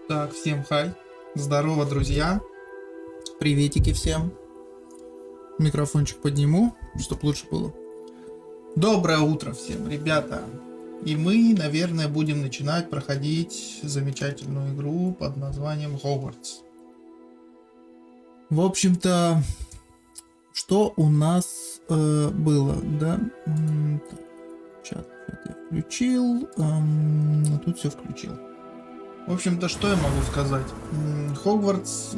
Так, всем хай. Здорово, друзья. Приветики всем. Микрофончик подниму, чтобы лучше было. Доброе утро всем, ребята. И мы, наверное, будем начинать проходить замечательную игру под названием Хогвартс. В общем-то, что у нас было, да? Сейчас я включил, тут все включил. В общем-то, что я могу сказать? Хогвартс,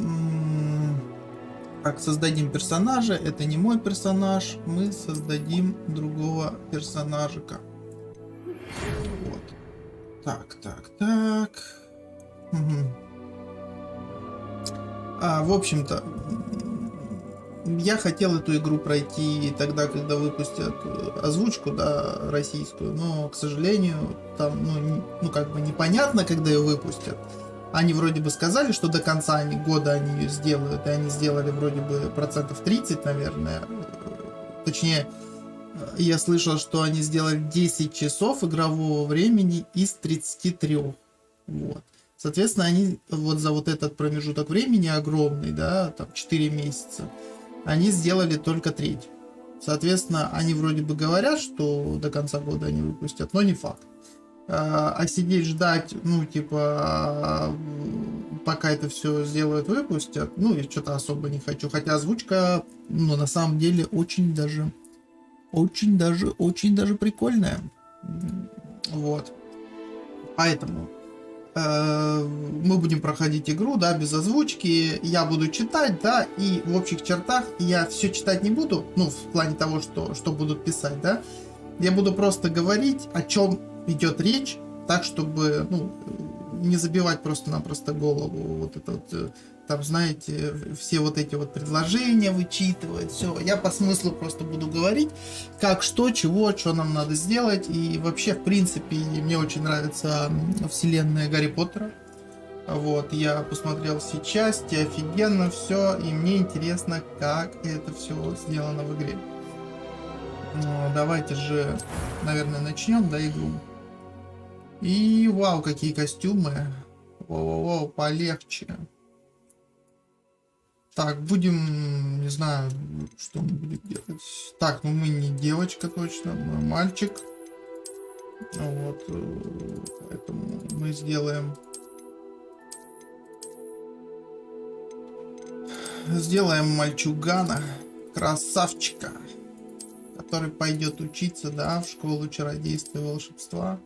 так, создадим персонажа, это не мой персонаж, мы создадим другого персонажика. Вот. Так. В общем-то, я хотел эту игру пройти тогда, когда выпустят озвучку, да, российскую, но, к сожалению, там, как бы непонятно, когда ее выпустят. Они вроде бы сказали, что до конца года они ее сделают, и они сделали вроде бы 30%, наверное. Точнее, я слышал, что они сделали 10 часов игрового времени из 33. Вот. Соответственно, они вот за вот этот промежуток времени огромный, да, там 4 месяца, они сделали только треть. Соответственно, они вроде бы говорят, что до конца года они выпустят, но не факт. А сидеть ждать, пока это все сделают, выпустят, я что-то особо не хочу. Хотя озвучка, на самом деле очень даже прикольная. Вот. Поэтому мы будем проходить игру, да, без озвучки. Я буду читать, да, и в общих чертах я все читать не буду, в плане того, что будут писать, да. Я буду просто говорить, о чем идет речь, так, чтобы, не забивать просто-напросто голову. Вот это вот, там, знаете, все вот эти вот предложения вычитывать, все. Я по смыслу просто буду говорить, как, что, чего, что нам надо сделать. И вообще, в принципе, мне очень нравится вселенная Гарри Поттера. Вот, я посмотрел все части, офигенно все, и мне интересно, как это все сделано в игре. Давайте же, наверное, начнем, да, игру. И вау, какие костюмы. Воу, полегче. Так, будем, не знаю, что мы будем делать. Так, мы не девочка точно, мы мальчик. Вот, поэтому мы сделаем мальчугана, красавчика, который пойдет учиться, да, в школу чародейства и волшебства.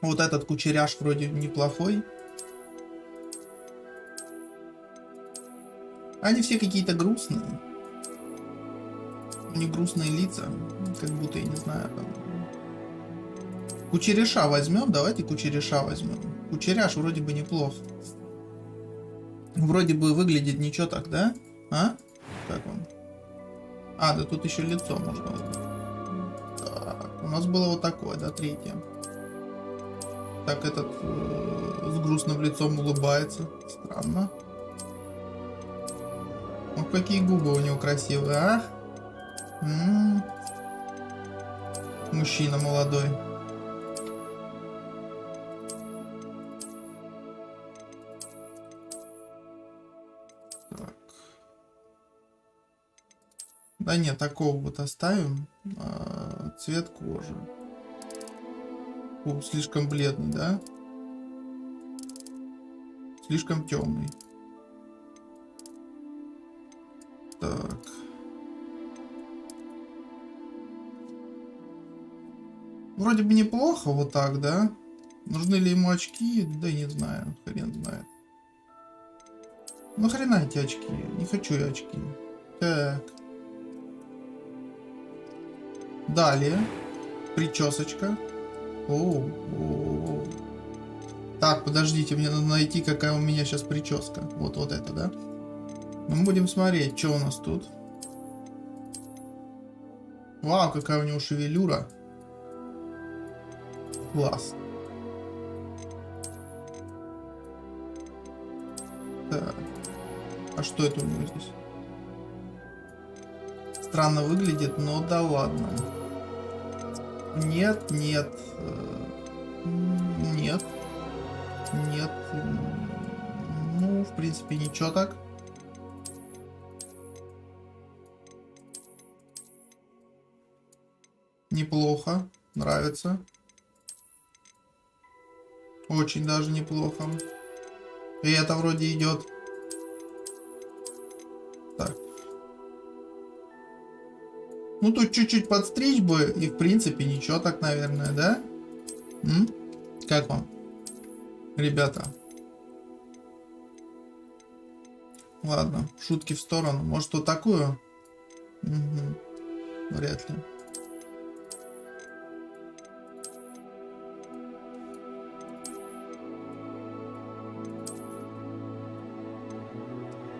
Вот этот кучеряш вроде неплохой. Они все какие-то грустные. У них грустные лица. Как будто, я не знаю, там... Кучеряша возьмем, давайте кучеряша возьмем. Кучеряш вроде бы неплохо. Вроде бы выглядит ничего так, да? А? Как он? Да тут еще лицо можно выбрать. Так, у нас было вот такое, да, третье. Так, этот с грустным лицом улыбается. Странно. Ох, какие губы у него красивые, а? Мужчина молодой. Так. Да нет, такого вот оставим. Цвет кожи. Слишком бледный, да? Слишком темный. Так. Вроде бы неплохо вот так, да? Нужны ли ему очки? Да не знаю, хрен знает. Нахрена эти очки? Не хочу я очки. Так. Далее. Причесочка. О. Так, подождите, мне надо найти, какая у меня сейчас прическа. Вот это, да? Мы будем смотреть, что у нас тут. Вау, какая у него шевелюра. Класс. Так. А что это у него здесь? Странно выглядит, но да ладно. Нет. Нет. Нет. Ну, в принципе, ничего так. Неплохо. Нравится. Очень даже неплохо. И это вроде идет. Так. Ну, тут чуть-чуть подстричь бы, и в принципе ничего так, наверное, да? Как вам, ребята? Ладно, шутки в сторону. Может, вот такую? Угу. Вряд ли.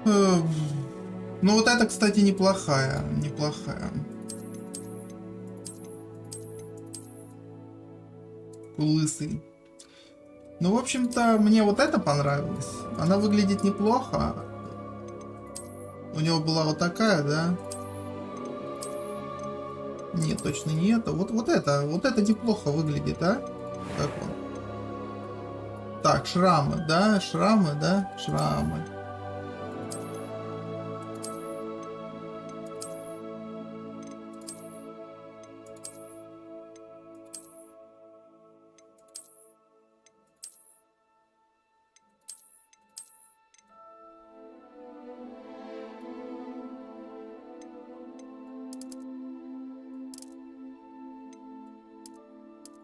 Ну, вот это, кстати, неплохая. Неплохая. Лысый. Ну, в общем-то, мне вот это понравилось. Она выглядит неплохо. У него была вот такая, да? Нет, точно не это. Вот это неплохо выглядит, а? Как он? Так, шрамы, да? Шрамы, да? Шрамы.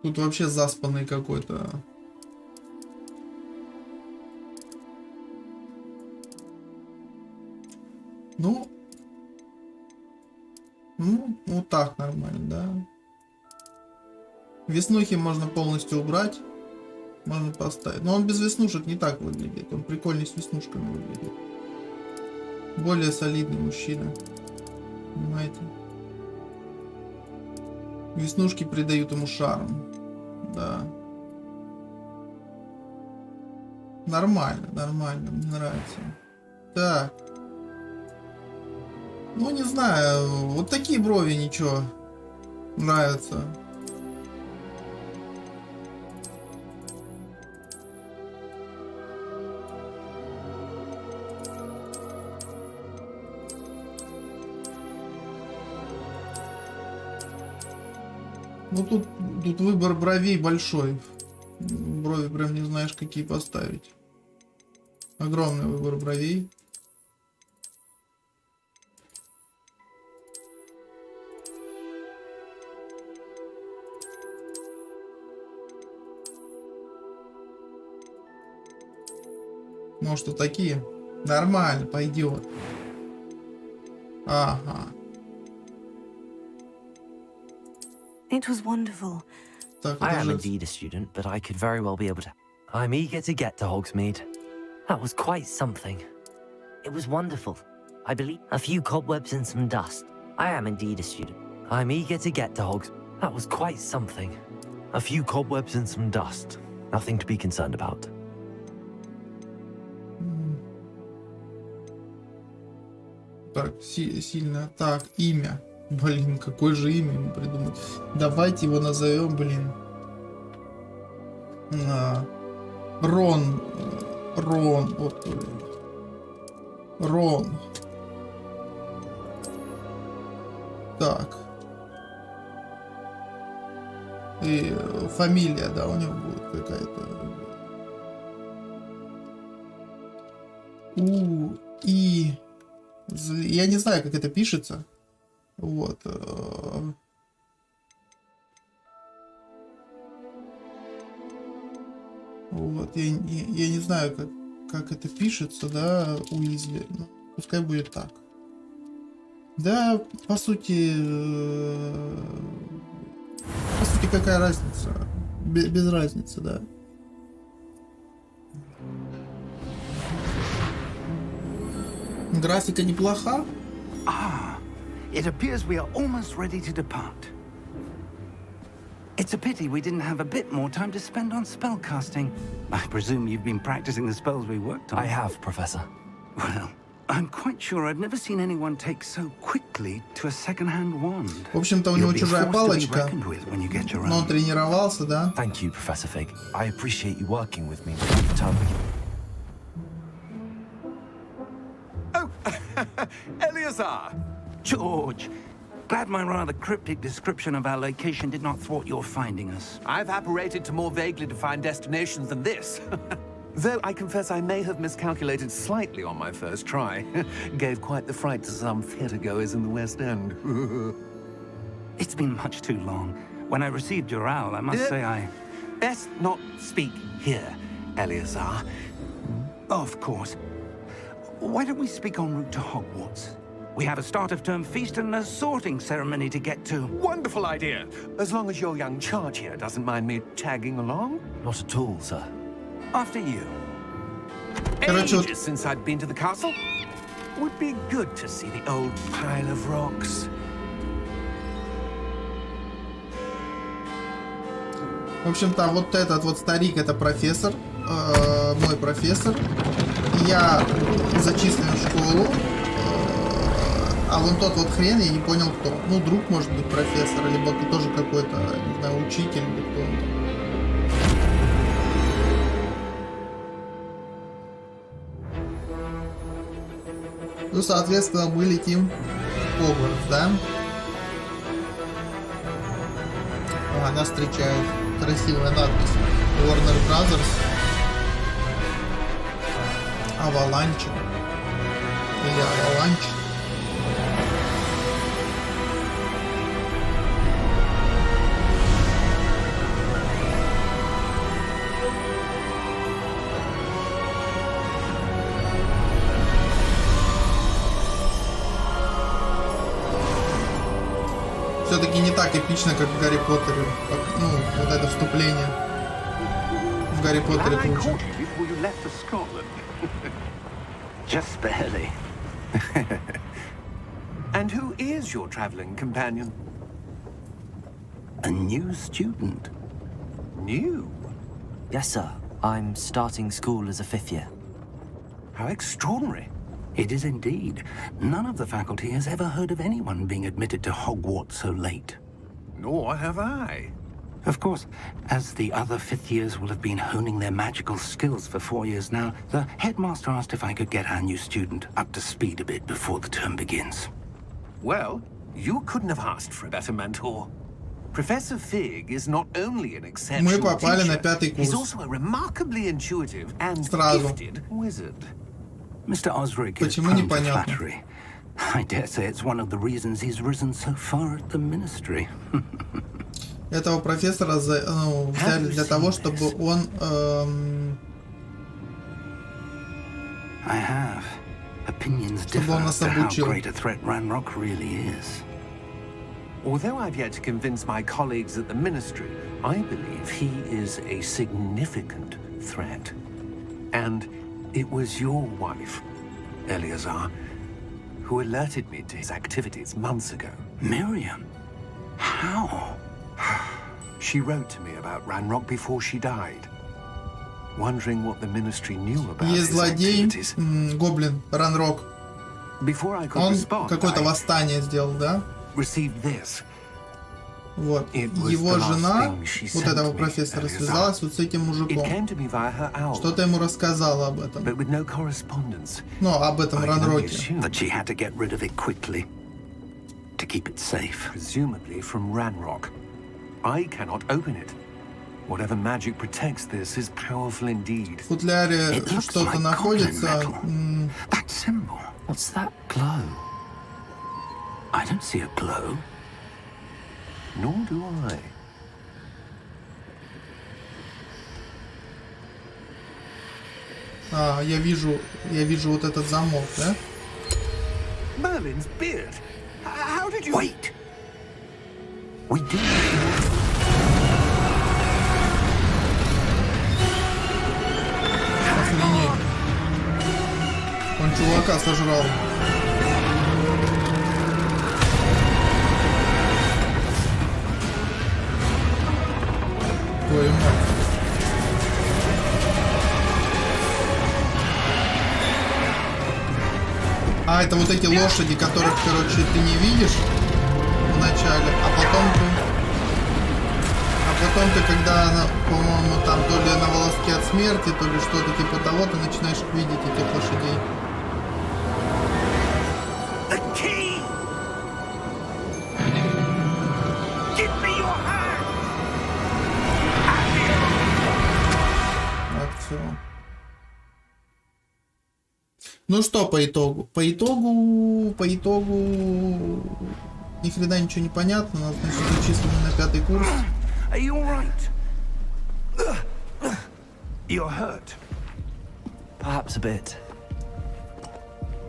Тут вообще заспанный какой-то. Ну, вот так нормально, да. Веснухи можно полностью убрать. Можно поставить. Но он без веснушек не так выглядит. Он прикольнее с веснушками выглядит. Более солидный мужчина. Понимаете? Веснушки придают ему шарм. Да. Нормально, нормально. Мне нравится. Так. Ну, не знаю. Вот такие брови ничего. Нравятся. Ну, тут выбор бровей большой. Брови прям не знаешь, какие поставить. Огромный выбор бровей. Может, вот такие? Нормально, пойдет. Ага. It was wonderful. Так, I am же... indeed a student, but I could very well be able to. I'm eager to get to Hogsmeade. That was quite something. It was wonderful. I believe a few cobwebs and some dust. I am indeed a student. I'm eager to get to Hogsmeade. That was quite something. A few cobwebs and some dust. Nothing to be concerned about. Так, сильно. Так, имя. Блин, какое же имя ему придумать? Давайте его назовем, блин. Рон. Вот, блин. Рон. Так. И фамилия, да, у него будет какая-то. Я не знаю, как это пишется. Вот. Вот. Я не знаю, как это пишется, да, Уизли. Ну, пускай будет так. Да, по сути, какая разница? Без разницы, да. Графика неплоха. It appears we are almost ready to depart. It's a pity we didn't have a bit more time to spend on spellcasting. I presume you've been practicing the spells we worked on. I have, Professor. Well, I'm quite sure I've never seen anyone take so quickly to a second-hand wand. В общем-то, у него You'll be чужая forced to be палочка, reckoned with when you get your но он own. тренировался, да? Thank you, Professor Fig. I appreciate you working with me through the time. Eleazar! George, glad my rather cryptic description of our location did not thwart your finding us. I've apparated to more vaguely defined destinations than this. Though I confess I may have miscalculated slightly on my first try. Gave quite the fright to some theatregoers in the West End. It's been much too long. When I received your owl, I must say I... Best not speak here, Eleazar. Of course. Why don't we speak en route to Hogwarts? We have a start-of-term feast and a sorting ceremony to get to. Wonderful idea! As long as your young charge here doesn't mind me tagging along. Not at all, sir. After you. Короче, вот- Ages since I'd been to the castle. Would be good to see the old pile of rocks. В общем-то, вот этот вот старик, это профессор, мой профессор. Я зачислен в школу, а вон тот вот хрен, я не понял кто. Ну, друг, может быть, профессор, либо тоже какой-то, не знаю, учитель, или кто он там. Ну, соответственно, мы летим в Хогвартс, да? Нас встречает красивая надпись Warner Brothers. Аваланч. Или Аваланч. Все-таки не так эпично, как в Гарри Поттере. Ну, вот это вступление. В Гарри Поттере Glad I круче. caught you before you left for Scotland. Just barely. And who is your traveling companion? A new student. New? Yes, sir. I'm starting school as a 5th year. How extraordinary. It is indeed. None of the faculty has ever heard of anyone being admitted to Hogwarts so late. Nor have I. Of course, as the other fifth years will have been honing their magical skills for 4 years now, the headmaster asked if I could get our new student up to speed a bit before the term begins. Well, you couldn't have asked for a better mentor. Professor Fig is not only an exceptional Мы попали на teacher, 5-й he's курс. also a remarkably intuitive and Сразу. gifted wizard. Mr. Osric is Почему prone to непонятно? flattery. I dare say it's one of the reasons he's risen so far at the ministry. Этого профессора взяли для того, чтобы он... I have. Opinions Чтобы differ он as нас to how обучил. great a threat Ranrock really is. Although I've yet to convince my colleagues at the ministry, I believe he is a significant threat. And it was your wife, Eleazar, who alerted me to his activities months ago. Miriam? How? She wrote to me about Ranrock before she died, wondering what the ministry knew about Есть his злодей, activities. гоблин, Ранрок. Before I could Он respond, какое-то I восстание сделал, да? received this. Вот. It was Его the last жена, thing she вот sent этого me, профессора, Eleazar. связалась вот с этим It мужиком. came to me via her owl, Что-то ему рассказала об этом. but with no correspondence. Ну, об этом I can only Ранроке. assume, That she had to get rid of it quickly to keep it safe. presumably from Ranrock. I cannot open it. Whatever magic protects this is powerful indeed. В футляре It looks что-то like находится. goblin metal. That symbol. What's that glow? I don't see a glow. Nor do I. Я вижу вот этот замок, да? Merlin's beard. How did you... Wait! We do. Охренеть. Он чувака сожрал. Твою мать. А, это вот эти лошади, которых, короче, ты не видишь вначале, а потом ты, когда, по-моему, там то ли на волоске от смерти, то ли что-то типа того, ты начинаешь видеть этих лошадей. Вот, все. Ну что по итогу? По итогу... Ни хрена ничего не понятно. Нас, значит, зачислили на 5-й курс. Are you all right? You're hurt. Perhaps a bit.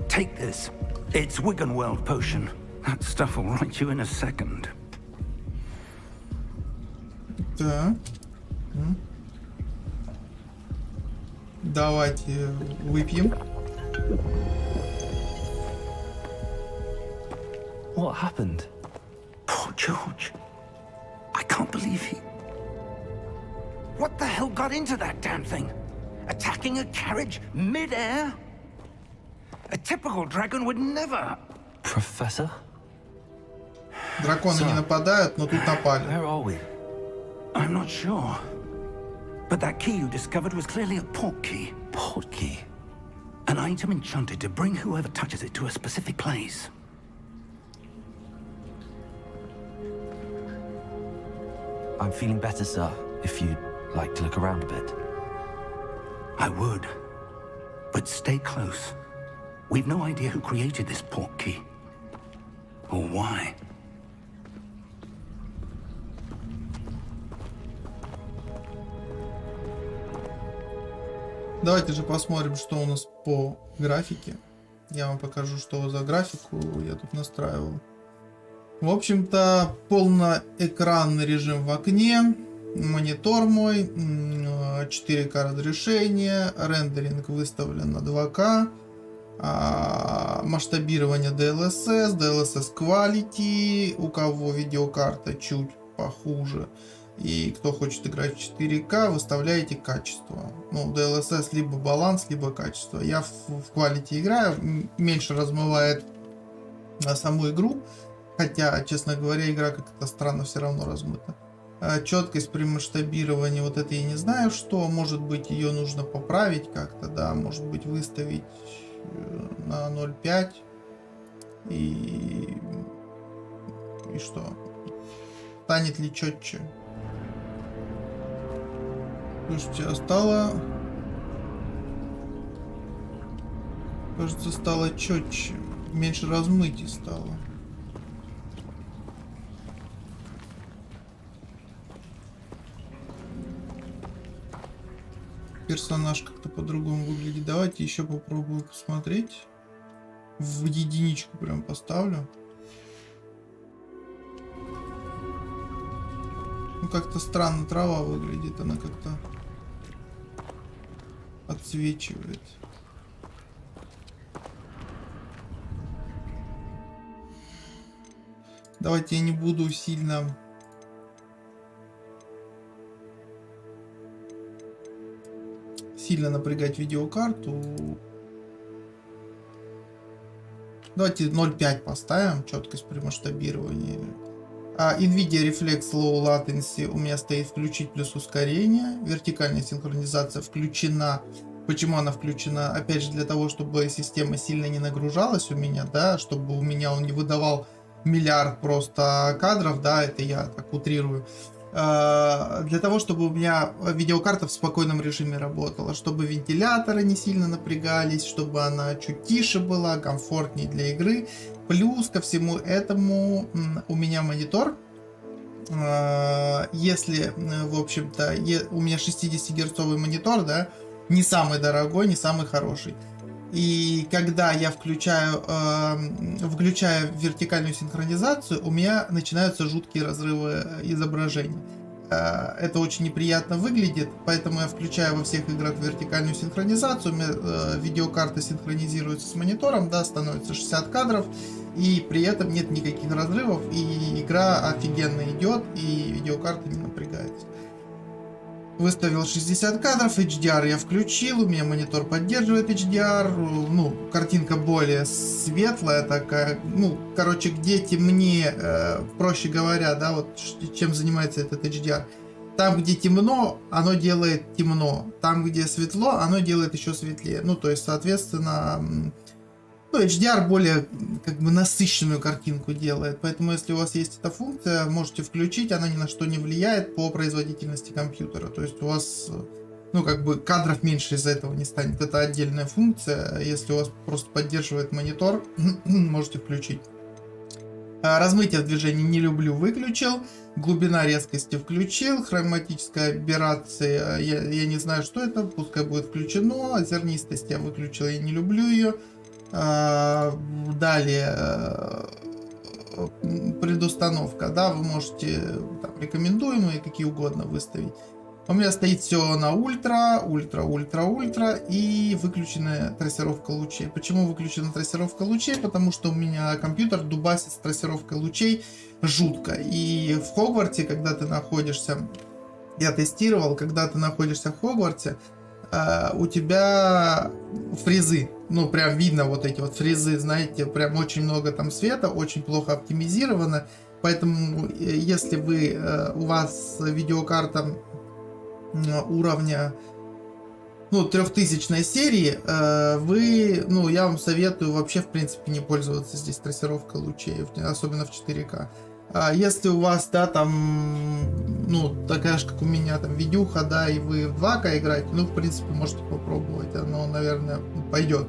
Take this. It's Wiggenweld potion. That stuff will right you in a second. Так. Давайте выпьем. What happened? Poor George. I can't believe he... What the hell got into that damn thing? Attacking a carriage mid-air? A typical dragon would never... Professor? Драконы не нападают, но тут напали. Where are we? I'm not sure. But that key you discovered was clearly a port key. Port key. An item enchanted to bring whoever touches it to a specific place. I'm feeling better, sir, if you'd like to look around a bit. I would. But stay close. We've no idea who created this port key. Or why. Давайте же посмотрим, что у нас по графике. Я вам покажу, что за графику я тут настраивал. В общем-то, полноэкранный режим в окне, монитор мой, 4К разрешение, рендеринг выставлен на 2К, масштабирование DLSS, DLSS Quality, у кого видеокарта чуть похуже, и кто хочет играть в 4К, выставляете качество. Ну, DLSS либо баланс, либо качество. Я в Quality играю, меньше размывает саму игру. Хотя, честно говоря, игра как-то странно все равно размыта. Четкость при масштабировании, вот это я не знаю, что. Может быть, ее нужно поправить как-то, да. Может быть, выставить на 0.5. И что? Станет ли четче? Слушайте, стало... Кажется, стало четче. Меньше размытий стало. Персонаж как-то по-другому выглядит. Давайте еще попробую посмотреть. В единичку прям поставлю. Ну, как-то странно трава выглядит. Она как-то отсвечивает. Давайте я не буду сильно... напрягать видеокарту. Давайте 0.5 поставим, четкость при масштабировании. NVIDIA Reflex Low Latency у меня стоит включить плюс ускорение. Вертикальная синхронизация включена. Почему она включена? Опять же, для того, чтобы система сильно не нагружалась у меня, да, чтобы у меня он не выдавал миллиард просто кадров, да, это я так утрирую. Для того, чтобы у меня видеокарта в спокойном режиме работала, чтобы вентиляторы не сильно напрягались, чтобы она чуть тише была, комфортнее для игры. Плюс ко всему этому у меня монитор, если, в общем-то, у меня 60-герцовый монитор, да, не самый дорогой, не самый хороший. И когда я включаю вертикальную синхронизацию, у меня начинаются жуткие разрывы изображений. Это очень неприятно выглядит, поэтому я включаю во всех играх вертикальную синхронизацию. У меня видеокарта синхронизируется с монитором, да, становится 60 кадров, и при этом нет никаких разрывов, и игра офигенно идет, и видеокарта не напрягается. Выставил 60 кадров, HDR я включил, у меня монитор поддерживает HDR, ну, картинка более светлая такая, ну, короче, где темнее, проще говоря, да, вот чем занимается этот HDR. Там, где темно, оно делает темно, там, где светло, оно делает еще светлее, ну, то есть, соответственно, ну, HDR более, как бы, насыщенную картинку делает, поэтому, если у вас есть эта функция, можете включить, она ни на что не влияет по производительности компьютера, то есть у вас, ну, как бы, кадров меньше из-за этого не станет, это отдельная функция, если у вас просто поддерживает монитор, можете включить. Размытие в движении не люблю, выключил, глубина резкости включил, хроматическая аберрация, я не знаю, что это, пускай будет включено, зернистость я выключил, я не люблю ее. Далее предустановка, да, вы можете там, рекомендуемые какие угодно выставить. У меня стоит все на ультра и выключена трассировка лучей. Почему выключена трассировка лучей? Потому что у меня компьютер дубасит с трассировкой лучей жутко. И в Хогвартсе, когда ты находишься, я тестировал, когда ты находишься в Хогвартсе, у тебя фрезы, ну прям видно вот эти вот фрезы, знаете, прям очень много там света, очень плохо оптимизировано, поэтому если у вас видеокарта уровня, ну, 3000 серии, ну, я вам советую вообще в принципе не пользоваться здесь трассировкой лучей, особенно в 4К. Если у вас, да, там, ну, такая же, как у меня, там, видюха, да, и вы в 2К играете, ну, в принципе, можете попробовать, оно, наверное, пойдет,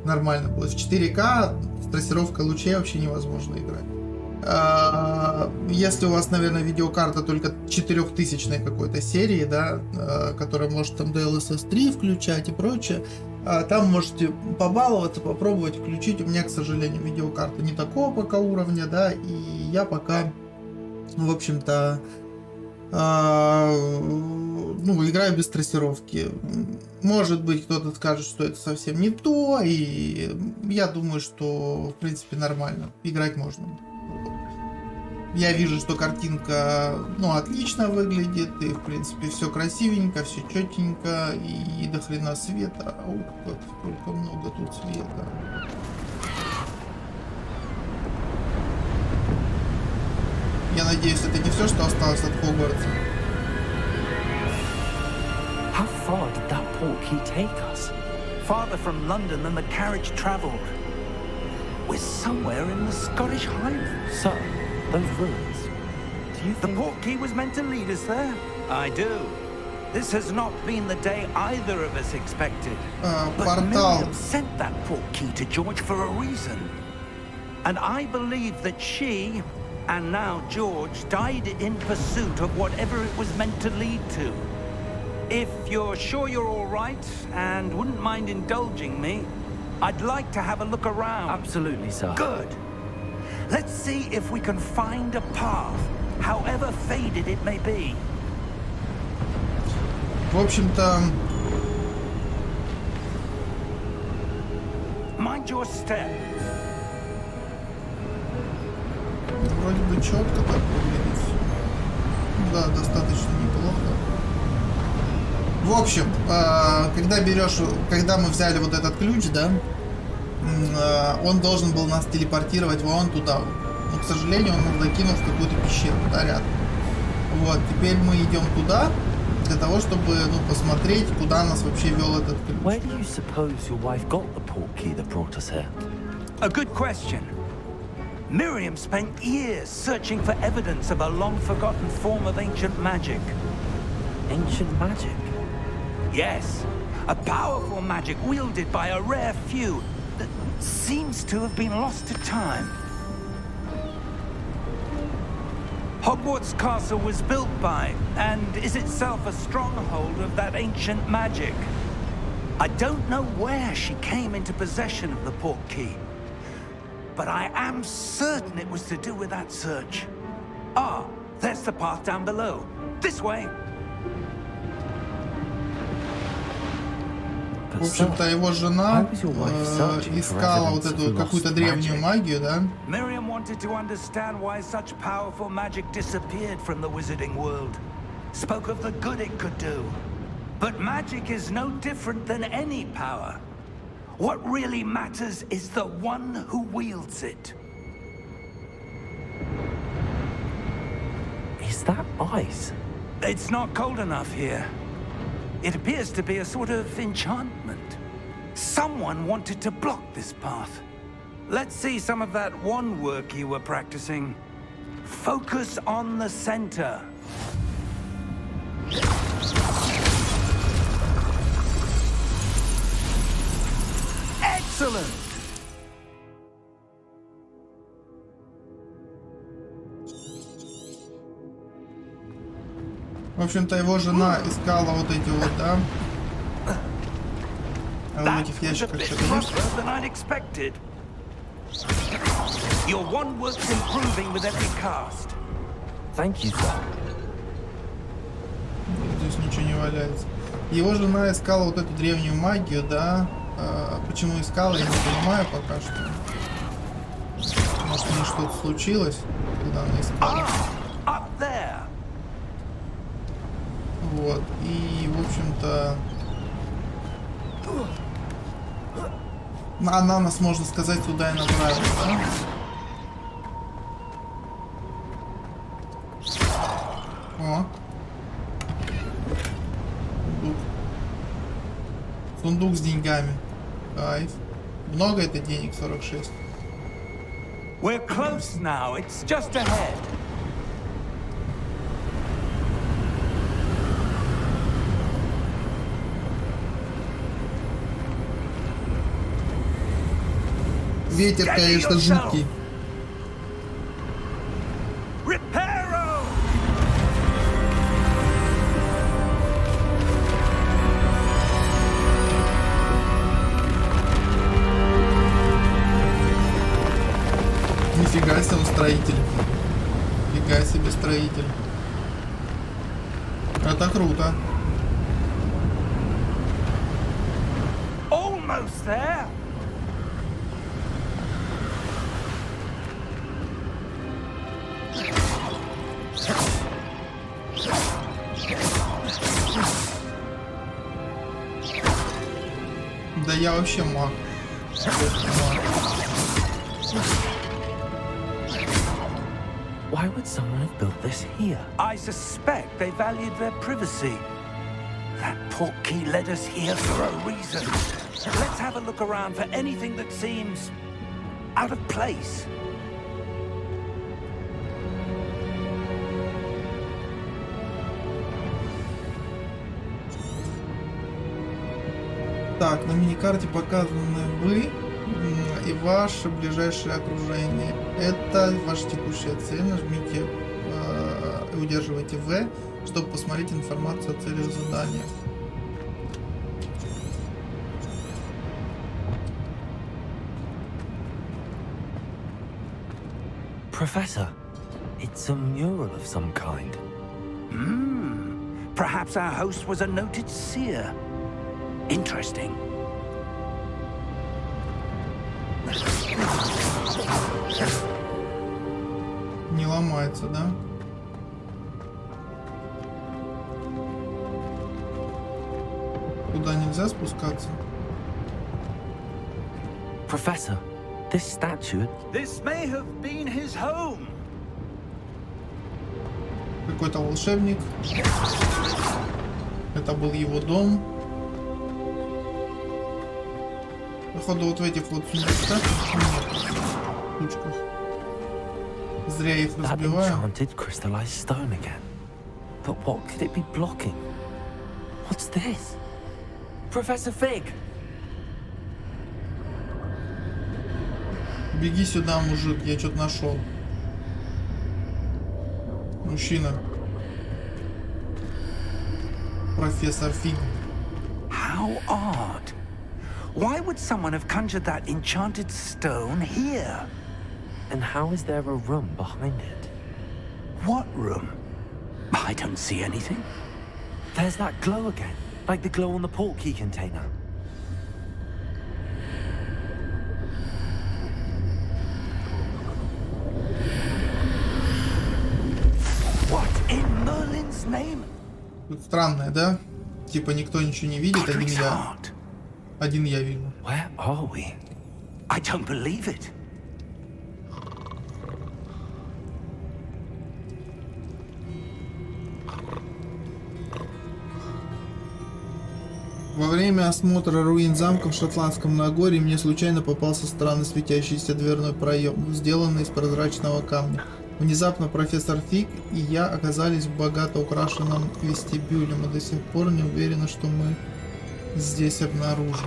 нормально будет. В 4К с трассировкой лучей вообще невозможно играть. Если у вас, наверное, видеокарта только 4000 какой-то серии, да, которая может там DLSS 3 включать и прочее, там можете побаловаться, попробовать включить. У меня, к сожалению, видеокарта не такого пока уровня, да, и я пока, в общем-то, ну, играю без трассировки. Может быть, кто-то скажет, что это совсем не то, и я думаю, что, в принципе, нормально. Играть можно. Я вижу, что картинка, ну, отлично выглядит, и, в принципе, все красивенько, все четенько, и до хрена света. Ух, сколько много тут света. Я надеюсь, это не все, что осталось от Хогвартса. How far did that portkey take us? Farther from London than the carriage travelled. We're somewhere in the Scottish Highlands. Sir, those ruins. Do you The think... portkey was meant to lead us there? I do. This has not been the day either of us expected. But Портал. Miriam sent that portkey to George for a reason. And I believe that she, and now George, died in pursuit of whatever it was meant to lead to. If you're sure you're all right and wouldn't mind indulging me, I'd like to have a look around. Absolutely, sir. Good. Let's see if we can find a path, however faded it may be. В общем-то... Mind your step. Вроде бы четко так выглядит. Да, достаточно неплохо. В общем, когда мы взяли вот этот ключ, да, он должен был нас телепортировать вон туда. Но, к сожалению, он нас закинул в какую-то пещеру, да, рядом. Вот, теперь мы идем туда, для того, чтобы, ну, посмотреть, куда нас вообще вел этот ключ. Where do you suppose your wife got the portkey that brought us here? A good question. Miriam spent years searching for evidence of a long-forgotten form of ancient magic. Ancient magic? Yes, a powerful magic wielded by a rare few that seems to have been lost to time. Hogwarts Castle was built by, and is itself a stronghold of that ancient magic. I don't know where she came into possession of the portkey, but I am certain it was to do with that search. Ah, there's the path down below. This way. В общем-то, его жена искала вот эту какую-то древнюю магию, да? Miriam wanted to understand why such powerful magic disappeared from the wizarding world. spoke of the good it could do. But magic is no different than any power. What really matters is the one who wields it. Is that ice? It's not cold enough here. It appears to be a sort of enchantment. Someone wanted to block this path. Let's see some of that wand work you were practicing. Focus on the center. Excellent! В общем-то, его жена искала вот эти вот, да? А в этих ящиках что-то есть? Than I'd expected. Your wand work's improving with every cast. Thank you, sir. Здесь ничего не валяется. Его жена искала вот эту древнюю магию, да? Почему искала, я не понимаю пока что. Может, у нее что-то случилось, когда она искала. Up there. Вот. И, в общем-то... Она нас, можно сказать, туда и направила, да? О. Сундук. Сундук с деньгами. Кайф. Много это денег? 46. We're close now. It's just ahead. Ветер, конечно, жуткий. Reparo! Нифига себе он строитель. Нифига себе строитель. Это круто. Almost there. Да я вообще маг. Why would someone have built this here? I suspect they valued their privacy. That portkey led us here for a reason. Let's have a look around for anything that seems out of place. Так, на миникарте показаны вы и ваше ближайшее окружение. Это ваша текущая цель. Нажмите и удерживайте V, чтобы посмотреть информацию о целях задания. Professor, it's a mural of some kind. Perhaps our host was a noted seer. Interesting. Не ломается, да? Туда нельзя спускаться? Professor, this statue... This may have been his home. Какой-то волшебник. Это был его дом. Походу вот в этих вот сундучках. Штучках. Зря их That разбиваю. enchanted crystallized stone again. But what could it be blocking? What's this? Professor Fig! Беги сюда, мужик, я что-то нашел. Мужчина. Профессор Фиг. How odd. Why would someone have conjured that enchanted stone here? And how is there a room behind it? What room? I don't see anything. There's that glow again, like the glow on the portkey container. What in Merlin's name? Тут странное, да? Типа никто ничего не видит, один Godric's я. heart. Один я вижу. Where are we? I don't believe it. Во время осмотра руин замка в Шотландском Нагорье мне случайно попался странный светящийся дверной проем, сделанный из прозрачного камня. Внезапно профессор Фиг и я оказались в богато украшенном вестибюле. Мы до сих пор не уверены, что мы здесь обнаружим.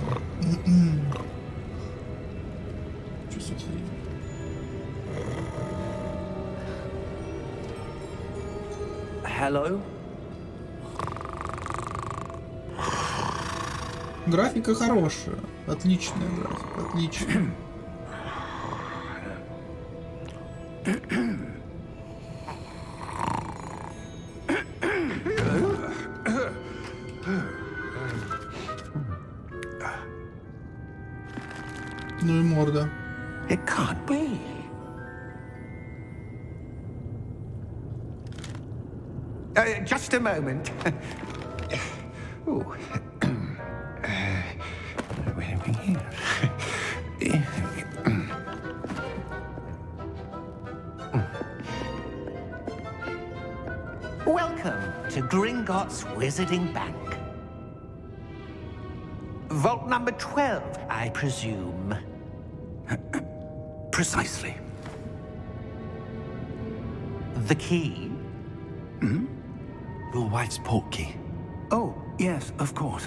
Что за хрень? Hello? Графика хорошая. Отличная графика. Отличная. Ну и морда. It can't be. Just a moment. Ooh. Where are we here? Welcome to Gringotts Wizarding Bank. Vault number 12, I presume. Precisely. The key? Your wife's portkey. Oh, yes, of course.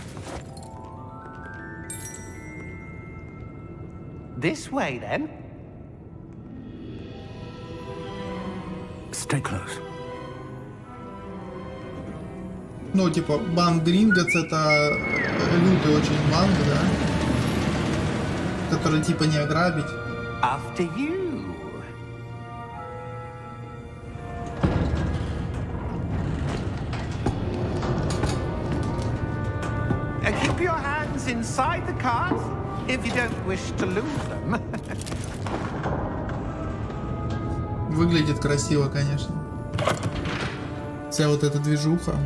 This way, then. Stay close. Ну, типа, банк Гринготс это лютый очень банк, да? Который типа не ограбить. After you. Keep your hands inside the cart if you don't wish to lose them. Выглядит красиво, конечно. Вся вот эта движуха.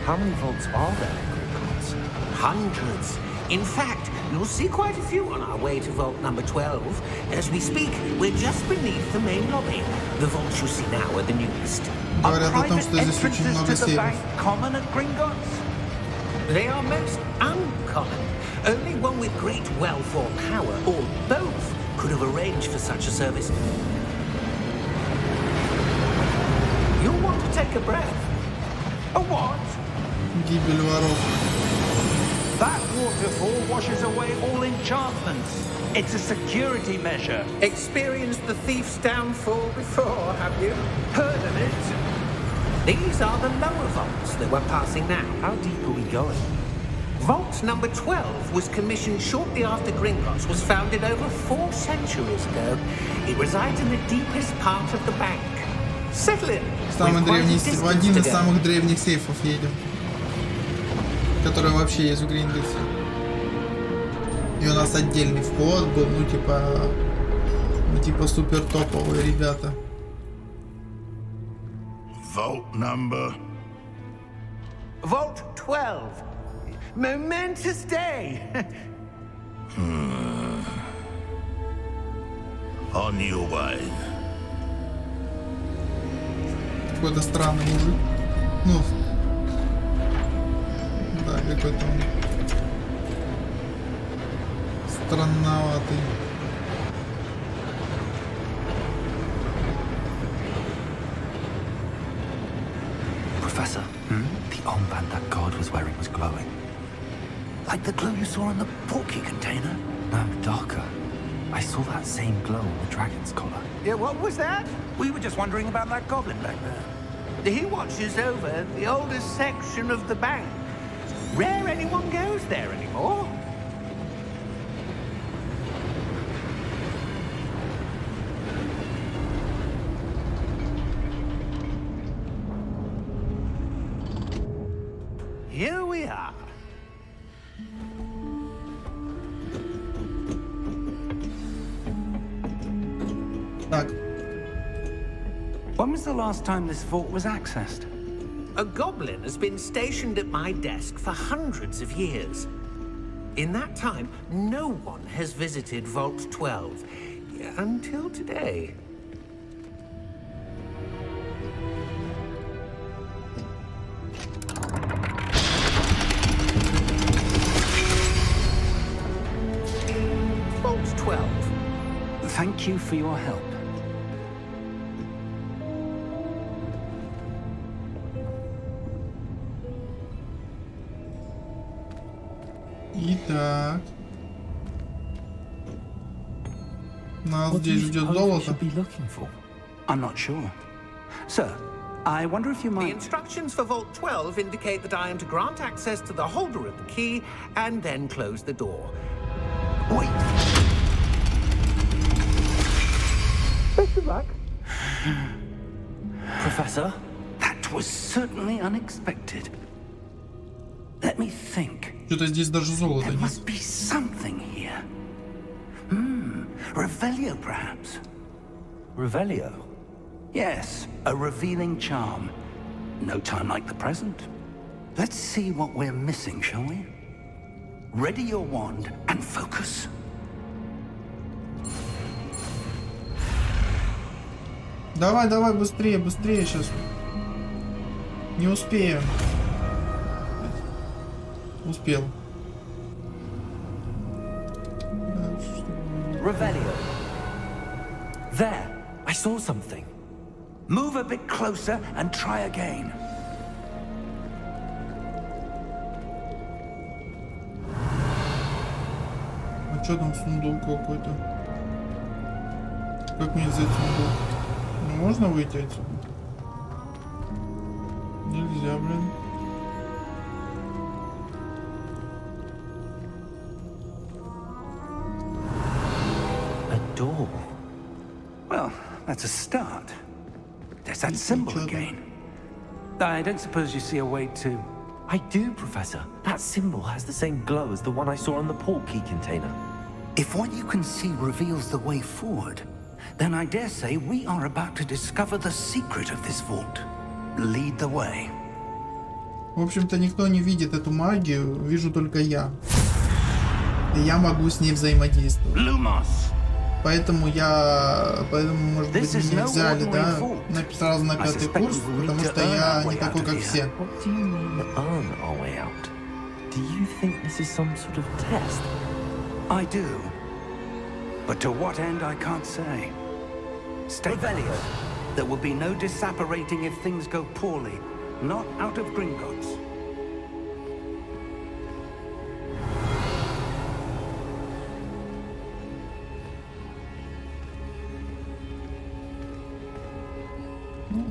How many vaults are there in Gringotts? Hundreds. In fact, you'll see quite a few on our way to vault number 12. As we speak, we're just beneath the main lobby. The vaults you see now are the newest. Говорят о том, что здесь очень много сейфов. Common at Gringotts? They are most uncommon. Only one with great wealth or power, or both, could have arranged for such a service. You'll want to take a breath. A what? Гибель воров. That waterfall washes away all enchantments. It's a security measure. Experienced the thief's downfall before, have you? Heard of it? These are the lower vaults that we're passing now. How deep are we going? Vault number 12 was commissioned shortly after Gringotts was founded over 4 centuries ago. It resides in the deepest part of the bank. Settle in. Самый We've quite a древний, distance в один to из go. самых древних сейфов едем. Который вообще есть в Гринготсе. И у нас отдельный вход был, ну типа супер топовые ребята. Vault number. Vault 12. Momentous day. On your way. Какой-то странный мужик. Ну, да, какой-то он странноватый. Professor, the armband that guard was wearing was glowing. Like the glow you saw on the portkey container? No, darker. I saw that same glow on the dragon's collar. Yeah, what was that? We were just wondering about that goblin back there. He watches over the oldest section of the bank. Rare anyone goes there anymore. Here we are. Так, When was the last time this vault was accessed? A goblin has been stationed at my desk for hundreds of years. In that time, no one has visited Vault 12 until today. Vault 12. Thank you for your help. Итак. Нас What do здесь you ждет suppose we золото. should be looking for? I'm not sure. Sir, I wonder if you The might... instructions for Vault 12 indicate that I am to grant access to the holder of the key and then close the door. Wait! Best of luck. Professor? That was certainly unexpected. Let me think. Что-то здесь даже золота There нет. must be something here. Revelio, perhaps? Revelio? Yes, a revealing charm. No time like the present. Let's see what we're missing, shall we? Ready your wand and focus. Давай, давай, быстрее, быстрее сейчас. Не успею. Успел. Revelio. There! I saw something. Move a bit closer and try again. А что там сундук какой-то? Как мне взять сундук? Ну, можно выйти отсюда? Нельзя, блин. A door. Well, that's a start. There's that symbol again. I don't suppose you see a way to... I do, Professor. That symbol has the same glow as the one I saw on the port key container. If what you can see reveals the way forward, then I dare say we are about to discover the secret of this vault. Lead the way. В общем-то, никто не видит эту магию, вижу только я. И я могу с ней взаимодействовать. Lumos! Поэтому, может быть, меня взяли, да, сразу на 5-й курс, потому что я не такой, как все. What do you mean, earn our way out? Do you think this is some sort of test? I do. But to what end, I can't say. Stay Revelio. There will be no disapparating if things go poorly. Not out of Gringotts.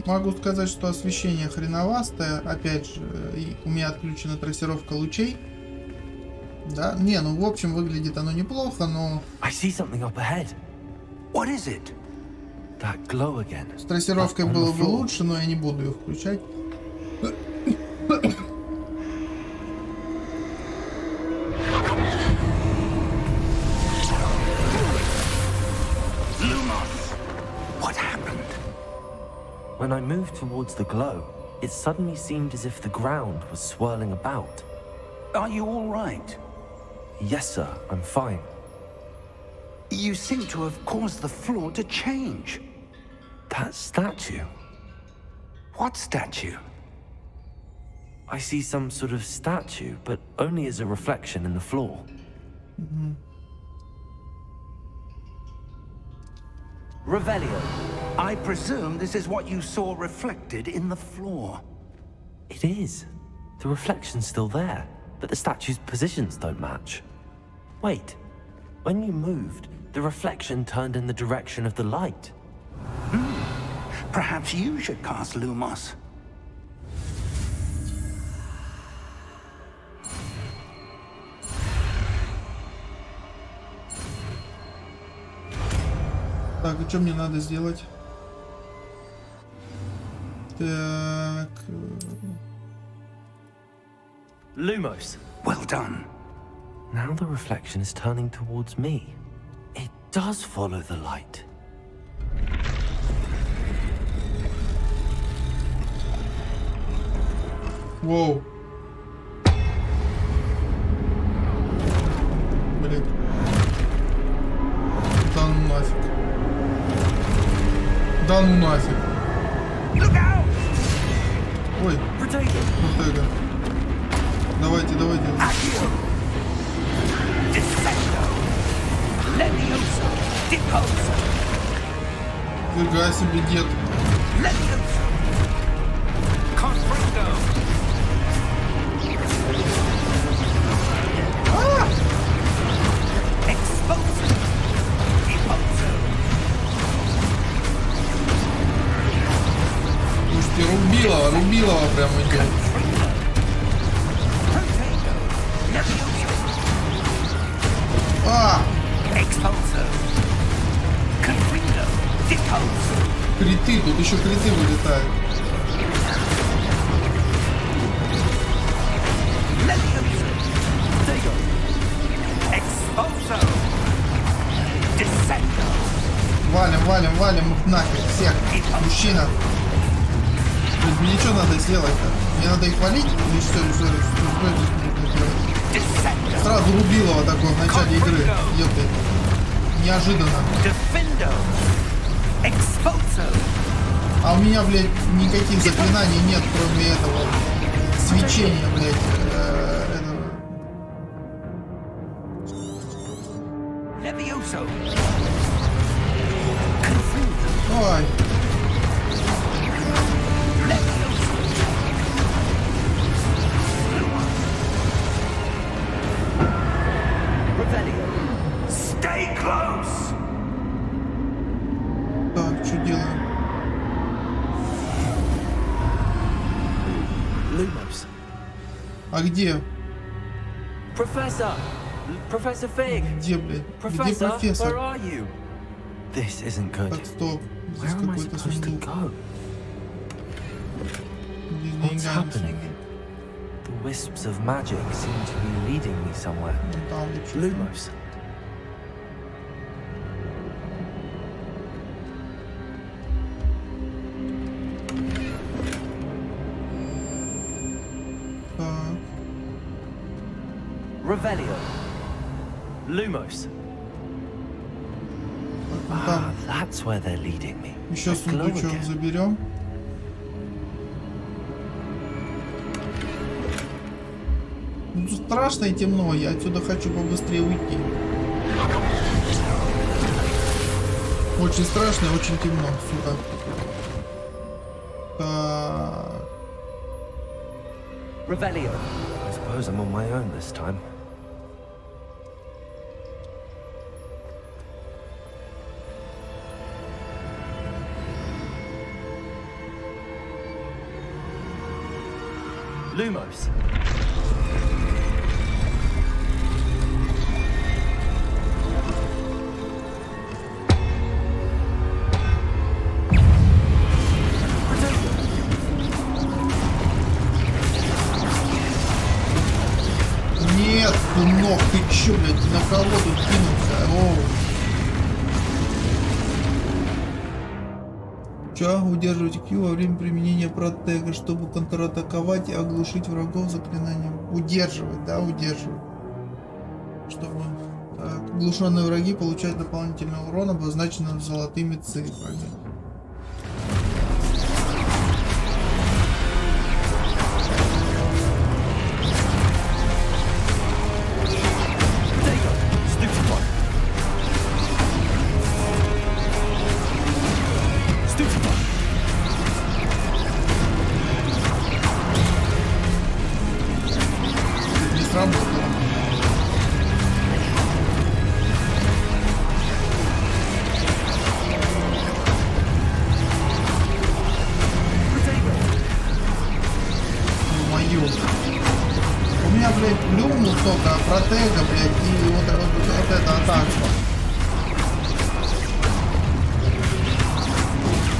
Могу сказать, что освещение хреновастое. Опять же, у меня отключена трассировка лучей. Да, не, ну в общем выглядит оно неплохо, но... I see something up ahead. What is it? That glow again. С трассировкой On the было бы floor. лучше, но я не буду ее включать. Lumos! What happened? When I moved towards the glow, it suddenly seemed as if the ground was swirling about. Are you all right? Yes, sir, I'm fine. You seem to have caused the floor to change. That statue. What statue? I see some sort of statue, but only as a reflection in the floor. Revelio. I presume this is what you saw reflected in the floor. It is. The reflection's still there, but the statue's positions don't match. Wait. When you moved, the reflection turned in the direction of the light. Perhaps you should cast Lumos. Так, и что мне надо сделать? Так... Lumos. Well done. Now the reflection is turning towards me. It does follow the light. Воу. Блин. Да ну нафиг. Да ну нафиг. Ой. Протега. Давайте, давайте. Фига себе, дед. Слушайте, рубилова прям идет. Криты, тут еще криты вылетают. Валим их нафиг всех. Мужчина. Мне что надо сделать-то? Мне надо их валить? Или что? Сразу Рубилова такое в начале игры. Ёпты. Неожиданно. А у меня, блядь, никаких заклинаний нет, кроме этого свечения, блядь. Ой. Так, что делаем? А где? Professor Fig. Где, блядь? Где Professor, профессор? where are you? This isn't good. Так, стоп. Здесь Where am I какой-то supposed to сундук. go? Здесь What's деньгами happening? сундук. The wisps of magic seem to be leading me somewhere. Ну, там вот что-то. Lumos. Так. Revelio. Lumos. Там Ah, that's where they're leading me. еще A glow сундучок again. заберем. Ну, тут страшно и темно, я отсюда хочу побыстрее уйти. Очень страшно и очень темно, сука. Так. Revelio. I suppose I'm on my own this time. Lumos. Нет, кунок, ты чё, блядь, на кого тут кинулся? Оу. Чё? Удерживать Q во время применения протега, чтобы контратаковать и оглушить врагов заклинанием. Удерживать, да, удерживать. Чтобы... Так, оглушенные враги получают дополнительный урон, обозначенный золотыми цифрами. Не сработало. Ё-моё. У меня, блядь, плюнул только протега, блядь, и вот эта атака.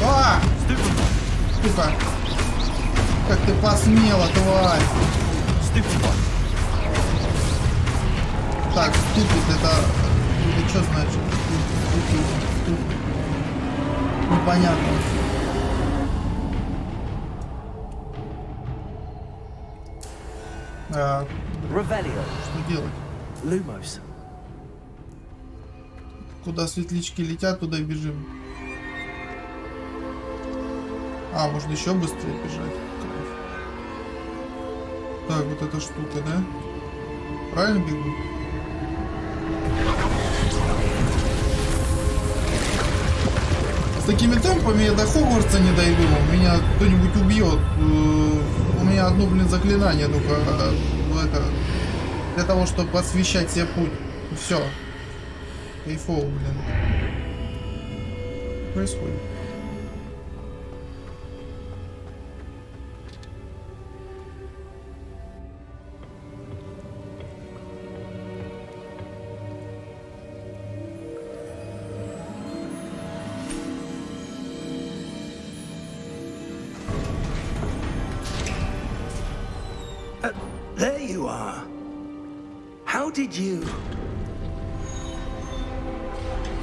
А! Сука! Как ты посмела, тварь! Так, ступит это что значит? Ступит. Непонятно. Revelio. Что делать? Lumos. Куда светлячки летят, туда и бежим. А, можно еще быстрее бежать. Кайф. Так, вот эта штука, да? Правильно бегу? С такими темпами я до Хогвартса не дойду. Меня кто-нибудь убьет. У меня одно, блин, заклинание только это, для того, чтобы освещать себе путь. Все. Кайфово, блин. Что происходит? There you are. How did you...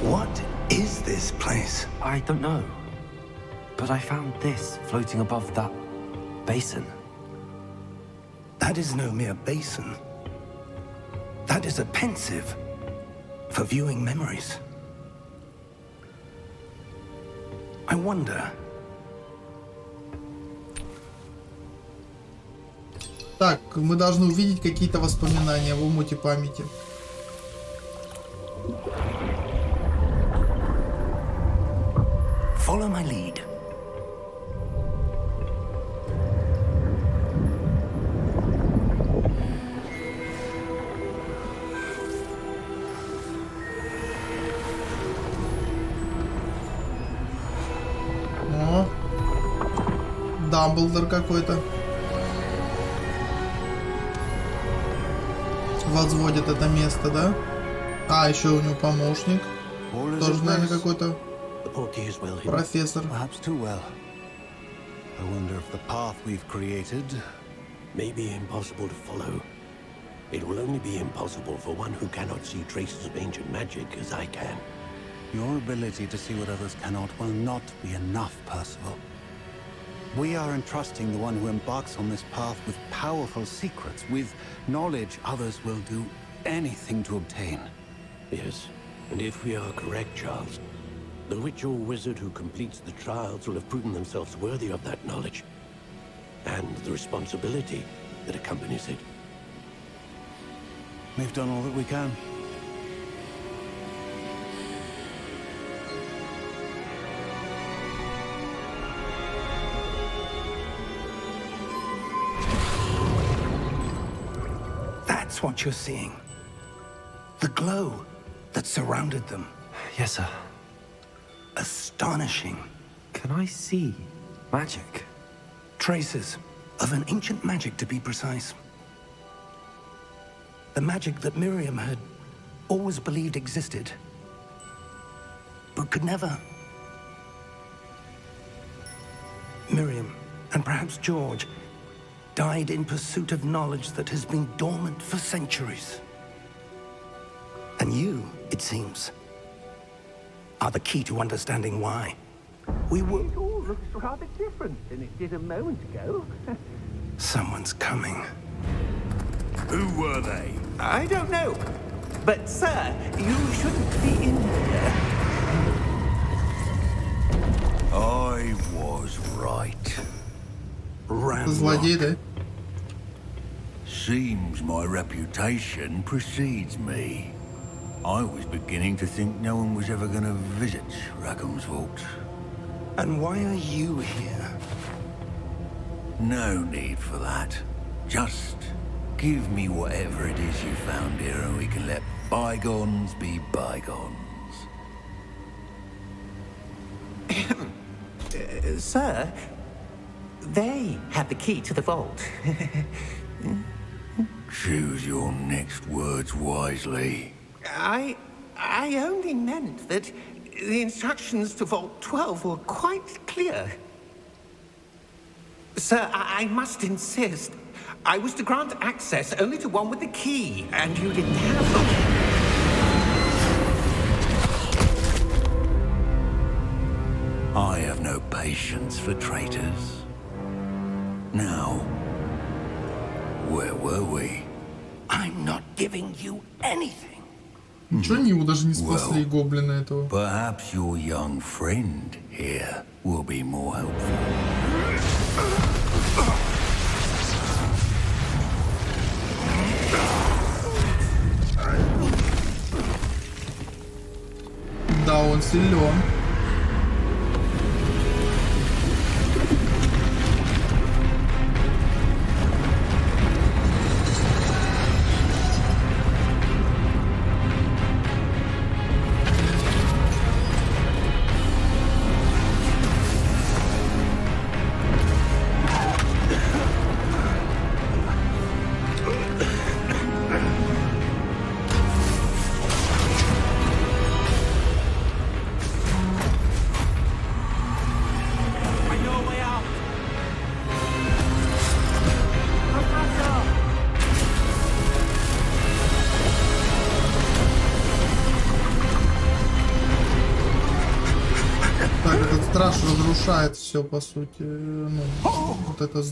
What is this place? I don't know. But I found this floating above that basin. That is no mere basin. That is a pensive for viewing memories. I wonder... Так, мы должны увидеть какие-то воспоминания в умуте памяти. Follow my lead. О, Дамблдор какой-то. Возводит это место, да? А, еще у него помощник. Тоже, наверное, какой-то профессор. Perhaps too well. I wonder if the path we've created may be impossible to follow. It will only be impossible for one who cannot see traces of ancient magic as I can. Your ability to see what others cannot will not be enough, Percival. We are entrusting the one who embarks on this path with powerful secrets, with knowledge others will do anything to obtain. Yes, and if we are correct, Charles, the witch or wizard who completes the trials will have proven themselves worthy of that knowledge, and the responsibility that accompanies it. We've done all that we can. That's what you're seeing. The glow that surrounded them. Yes, sir. Astonishing. Can I see magic? Traces of an ancient magic, to be precise. The magic that Miriam had always believed existed, but could never. Miriam, and perhaps George, died in pursuit of knowledge that has been dormant for centuries. And you, it seems, are the key to understanding why. We will... It all looks rather different than it did a moment ago. Someone's coming. Who were they? I don't know. But, sir, you shouldn't be in here. I was right. Злодей, да? Seems my reputation precedes me. I was beginning to think no one was ever going to visit Rackham's vault. And why are you here? No need for that. Just give me whatever it is you found here and we can let bygones be bygones. Sir, they have the key to the vault. Choose your next words wisely. I only meant that the instructions to Vault 12 were quite clear. Sir, I must insist. I was to grant access only to one with the key, and you didn't have them. I have no patience for traitors. Now, Where were we? I'm not giving you anything. Ничего они его даже не спасли, гоблина этого. Perhaps your young friend here will be more helpful. Да, он силен. Так, этот страж разрушает все, по сути. Ну, вот это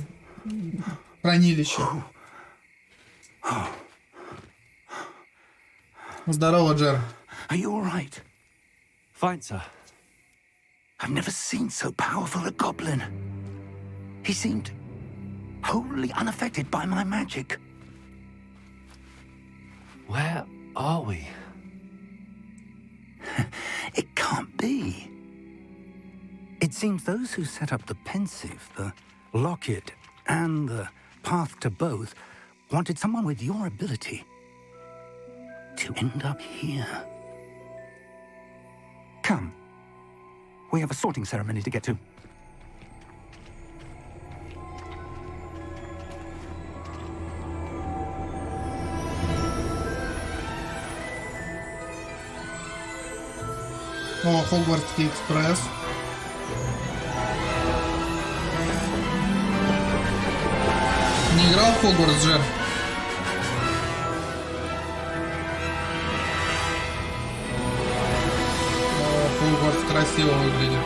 хранилище. Здорово, Джер. Are you all right? Fine, sir. I've never seen so powerful a goblin. He seemed wholly unaffected by my magic. Where are we? It can't be. It seems those who set up the pensive, the locket, and the path to both wanted someone with your ability to end up here. Come. We have a sorting ceremony to get to. О, Хогвартский экспресс. Не играл в Хогвартс, Джер? О, Хогвартс красиво выглядит.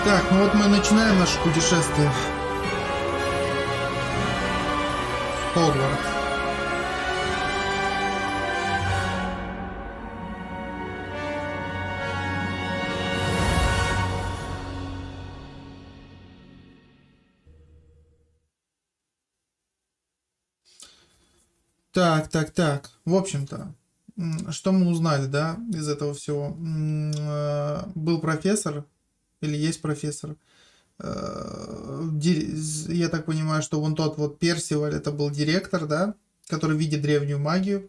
Так, ну вот мы начинаем наше путешествие. Хогвартс. Так. В общем-то, что мы узнали, да, из этого всего? Был профессор, или есть профессор. Я так понимаю, что вон тот вот Персиваль, это был директор, да, который видит древнюю магию.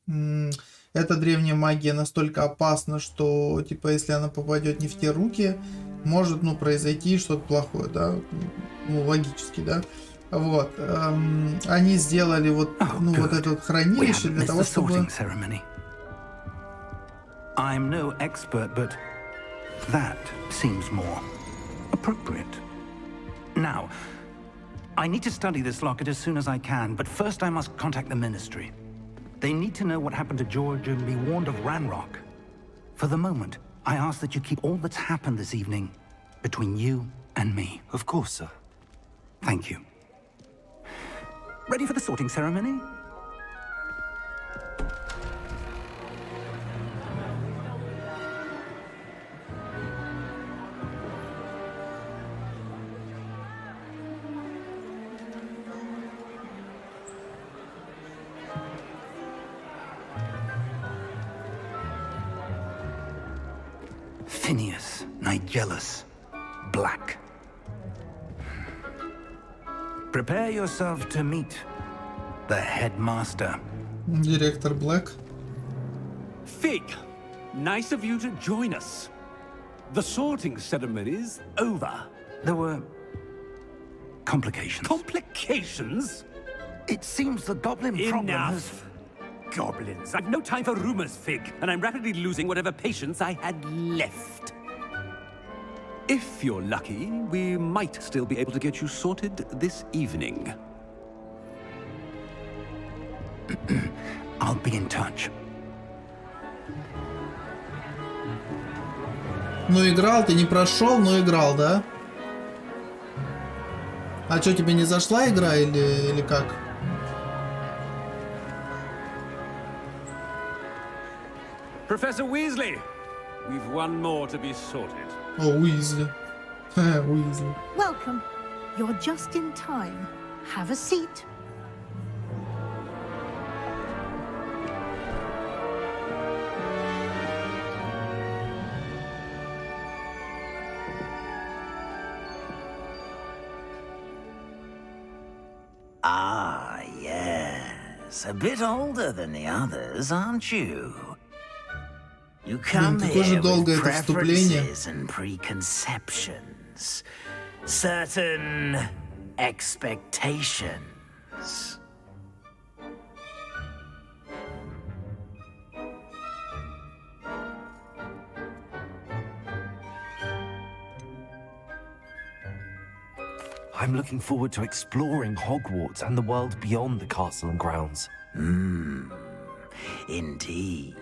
Эта древняя магия настолько опасна, что, типа, если она попадет не в те руки, может, ну, произойти что-то плохое, да, ну, логически, да. Вот. Они сделали вот, ну, вот это вот хранилище для того, чтобы... I'm no expert, but that seems more appropriate. Now, I need to study this locket as soon as I can, but first I must contact the Ministry. They need to know what happened to George and be warned of Ranrock. For the moment, I ask that you keep all that's happened this evening between you and me. Of course, sir. Thank you. Ready for the sorting ceremony? Phineas, Nigellus, Black. Prepare yourself to meet the headmaster. Директор Блэк. Fig, nice of you to join us. The sorting ceremony's over. There were complications. Complications? It seems the goblin problem has... Enough. Goblins. I've no time for rumors, Fig, and I'm rapidly losing whatever patience I had left. If you're lucky, we might still be able to get you sorted this evening. I'll be in touch. Ну играл, ты не прошел, но играл, да? А что, тебе не зашла игра или как? Professor Weasley, we've one more to be sorted. О, Уизли. Уизли. Welcome. You're just in time. Have a seat. Ah, yes. A bit older than the others, aren't you? You come here with preferences and preconceptions. Certain expectations. I'm looking forward to exploring Hogwarts and the world beyond the castle and grounds. Indeed.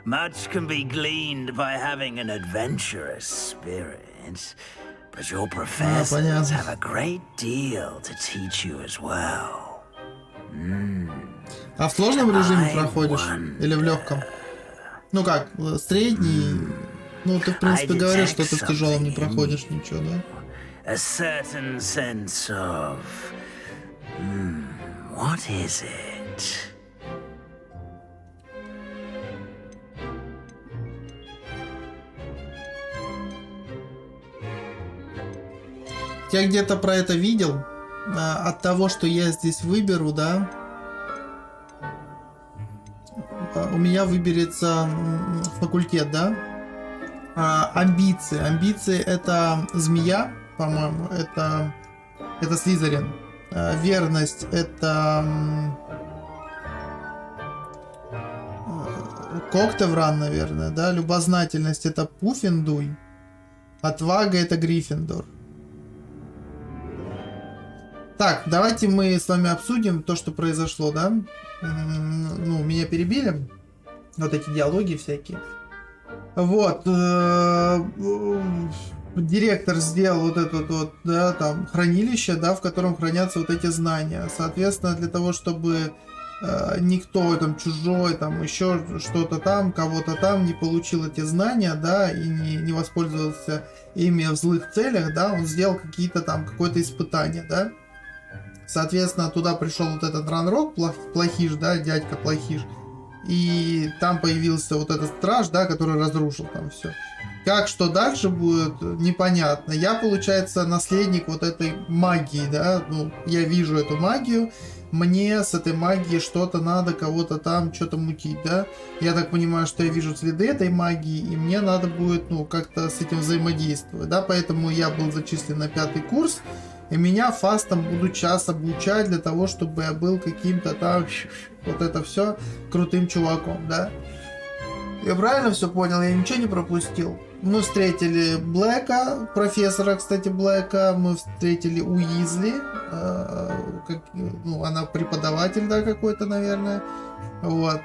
Much can be gleaned by having an adventurous spirit, but your professors have a great deal to teach you as well. А в сложном режиме проходишь? Или в легком? Ну как, средний? Ну, ты, в принципе, говоришь, что ты в тяжелом не проходишь ничего, да? A certain sense of... what is it? Я где-то про это видел. От того, что я здесь выберу, да, у меня выберется факультет, да. Амбиции. Амбиции — это змея, по-моему, это Слизерин. Верность — это Коктевран, наверное, да. Любознательность — это Пуффендуй. Отвага — это Гриффиндор. Так, давайте мы с вами обсудим то, что произошло, да? Ну, меня перебили. Вот эти диалоги всякие. Вот. Директор сделал вот это вот, да, там, хранилище, да, в котором хранятся вот эти знания. Соответственно, для того, чтобы никто там чужой, там, еще что-то там, кого-то там не получил эти знания, да, и не воспользовался ими в злых целях, да, он сделал какие-то там, какое-то испытание, да. Соответственно, туда пришел вот этот Ранрок, Плохиш, да, дядька Плохиш. И там появился вот этот страж, да, который разрушил там все. Как, что дальше будет, непонятно. Я, получается, наследник вот этой магии, да. Ну, я вижу эту магию. Мне с этой магией что-то надо, кого-то там, что-то мутить, да. Я так понимаю, что я вижу следы этой магии, и мне надо будет, ну, как-то с этим взаимодействовать, да. Поэтому я был зачислен на 5-й курс. И меня фастом будут сейчас обучать для того, чтобы я был каким-то там, вот это все, крутым чуваком, да? Я правильно все понял? Я ничего не пропустил? Мы встретили Блэка, профессора, кстати, Блэка, мы встретили Уизли, ну, она преподаватель, да, какой-то, наверное, вот,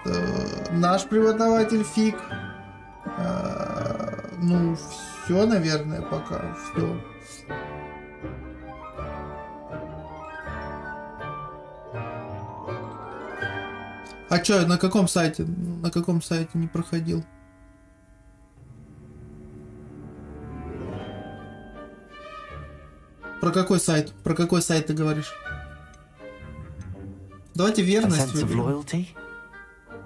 наш преподаватель Фиг, ну, все, наверное, пока, все. А чё, на каком сайте? На каком сайте не проходил? Про какой сайт? Про какой сайт ты говоришь? Давайте верность выберем.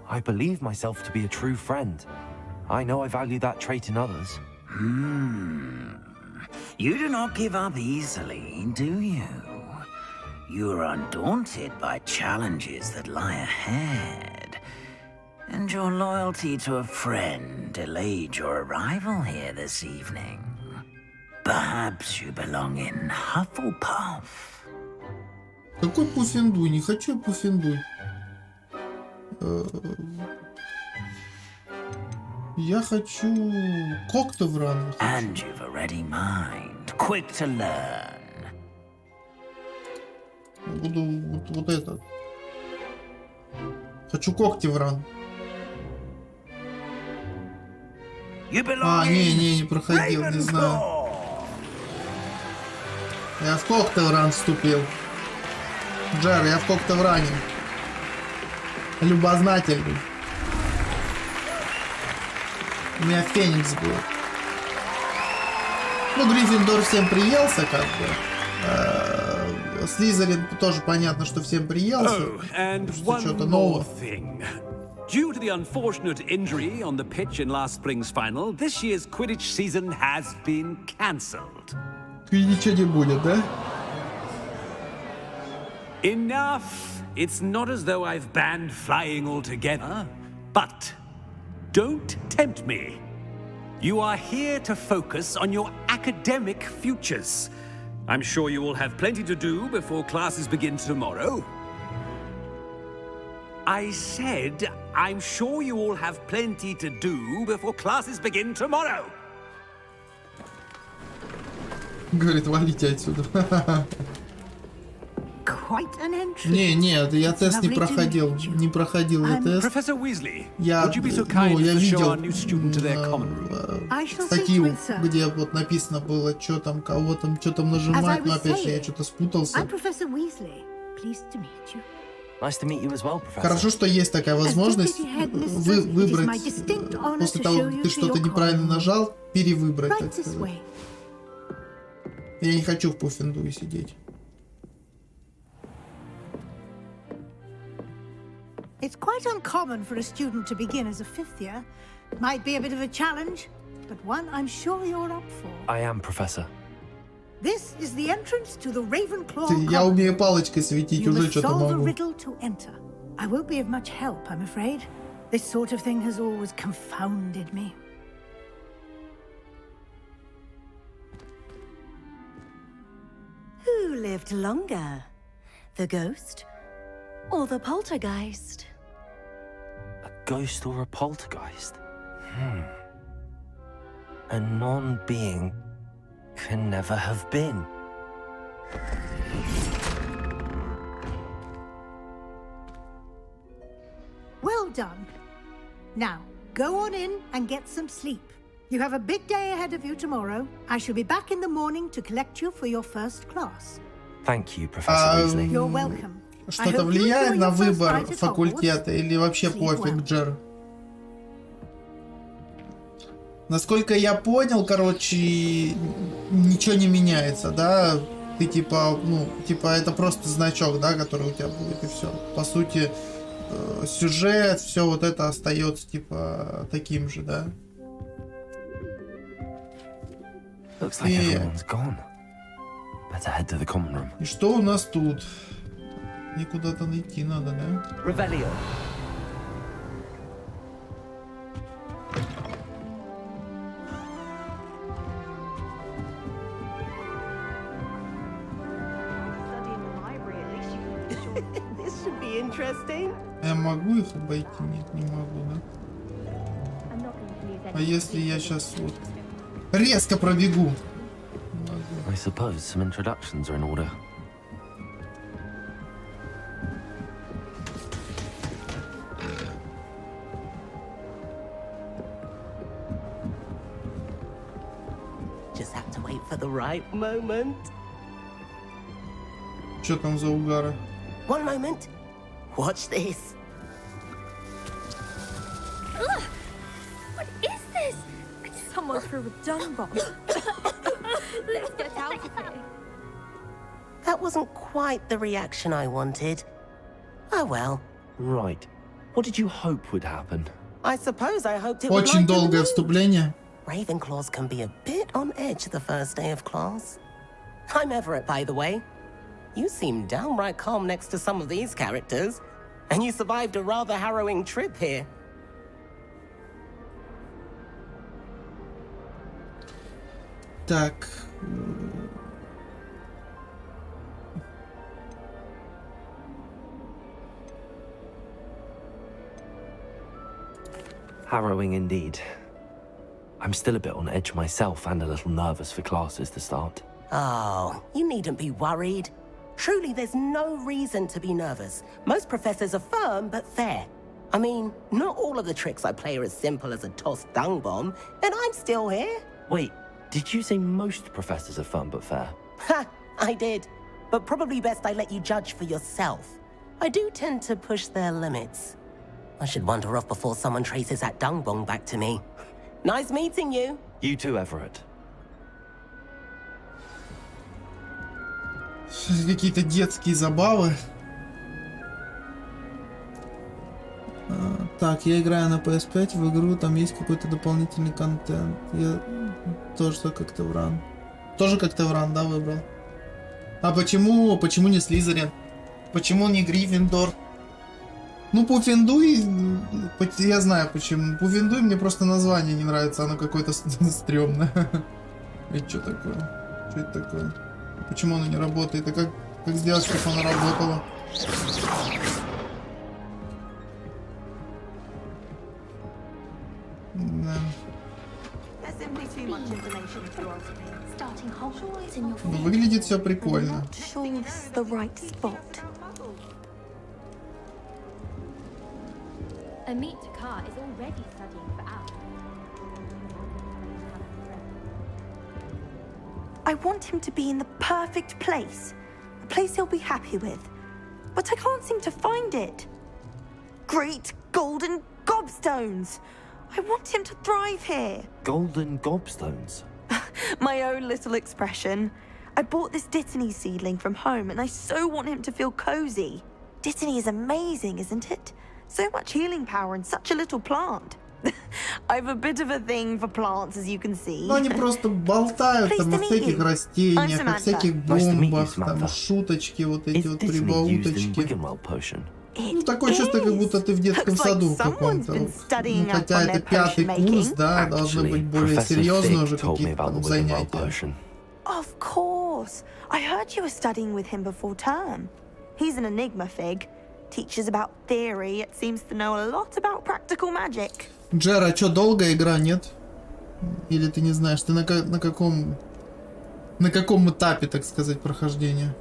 I believe myself to be a true friend. I know I value that trait in others. You do not give up easily, do you? You are undaunted by challenges that lie ahead, and your loyalty to a friend delayed your arrival here this evening. Perhaps you belong in Hufflepuff. Какой Пуффендуй? Не хочу Пуффендуй. Я хочу Коктевран. And you've a ready mind, quick to learn. Буду вот это. Хочу Коктевран. You belong не проходил, не знаю. Я в коктейл ран вступил. Джер, я в коктейл ране. Любознательный. У меня Феникс был. Ну, Гриффиндор всем приелся, как бы. Слизерин тоже понятно, что всем приелся. Oh, and one что-то more нового. thing. Due to the unfortunate injury on the pitch in last spring's final, this year's Quidditch season has been cancelled. И ничего не будет, да? Enough! It's not as though I've banned flying altogether, but don't tempt me. You are here to focus on your academic futures. I'm sure you will have plenty to do before classes begin tomorrow. I said, I'm sure you all have plenty to do before classes begin tomorrow. Говорит, валите отсюда. Quite an entry. Нет, я тест не проходил. Не проходил я тест. Professor Weasley, Я, would you be so kind я as to show видел our new student to their common room? статью, где вот написано было, что там, кого там, что там нажимать, но опять же я что-то спутался. I'm Professor Weasley. Pleased to meet you. Nice to meet you as well, Professor. Хорошо, что есть такая возможность выбрать, после того, как ты что-то неправильно нажал, перевыбрать, так сказать. Я не хочу в Пуффендуе сидеть. It's quite uncommon for a student to begin as a fifth year. Might be a bit of a challenge, but one I'm sure you're up for. I am, Professor. This is the entrance to the Ravenclaw. Я умею палочкой светить, You уже must что-то solve a могу. riddle to enter. I won't be of much help, I'm afraid. This sort of thing has always confounded me. Who lived longer? The ghost or the poltergeist? A ghost or a poltergeist? A non-being can never have been. Well done. Now, go on in and get some sleep. You have a big day ahead of you tomorrow. I shall be back in the morning to collect you for your first class. Thank you, Professor Weasley. You're welcome. Что-то влияет на выбор факультета или вообще пофиг, Джер? Насколько я понял, короче, ничего не меняется, да? Ты типа, это просто значок, да, который у тебя будет, и все. По сути, сюжет, все вот это остается типа таким же, да? Looks like everyone's gone. Better head to the common room. И что у нас тут? Мне куда-то найти надо, да? Revelio. This should be interesting. Я могу их обойти? Нет, не могу, да? А если я сейчас вот резко пробегу? I suppose some introductions are in order. Just have to wait for the right moment. Что там за угары? One moment. Watch this. Ugh! What is this? Someone threw a dung bomb. Let's get out of here. That wasn't quite the reaction I wanted. Oh well. Right. What did you hope would happen? I suppose I hoped it would Очень lighten the долгое mood. вступление. Ravenclaws can be a bit on edge the first day of class. I'm Everett, by the way. You seem downright calm next to some of these characters. And you survived a rather harrowing trip here. Так. Harrowing indeed. I'm still a bit on edge myself and a little nervous for classes to start. Oh, you needn't be worried. Truly, there's no reason to be nervous. Most professors are firm but fair. I mean, not all of the tricks I play are as simple as a tossed dung bomb, and I'm still here. Wait, did you say most professors are fun but fair? Ha! I did. But probably best I let you judge for yourself. I do tend to push their limits. I should wander off before someone traces that dung bomb back to me. Nice meeting you. You too, Everett. Какие-то детские забавы. Так, я играю на PS5 в игру, там есть какой-то дополнительный контент. Я тоже как Тевран. Тоже как Тевран, да, выбрал? А почему не Слизерин? Почему не Гриффиндор? Ну, Пуффендуй, я знаю почему. Пуффендуй мне просто название не нравится, оно какое-то стрёмное. Это что такое? Что это такое? Почему оно не работает? И как сделать, чтобы оно работало? Да. Выглядит все прикольно. I want him to be in the perfect place, a place he'll be happy with, but I can't seem to find it. Great golden gobstones! I want him to thrive here. Golden gobstones? My own little expression. I bought this Dittany seedling from home and I so want him to feel cozy. Dittany is amazing, isn't it? So much healing power in such a little plant. I've a bit of a thing for plants, as you can see. Ну, они просто болтают там о всяких растениях, о всяких бомбах, там шуточки, вот эти вот прибауточки. Ну, такое чувство, как будто ты в детском саду каком-то. Хотя это 5-й курс, да, должно быть более серьезно уже какие-то там занятия. Of course. I heard you were studying with him before term. He's an enigma, Fig. Teaches about theory, yet seems to know a lot about practical magic. Джер, а чё, долгая игра, нет? Или ты не знаешь, ты на каком этапе, так сказать, прохождения?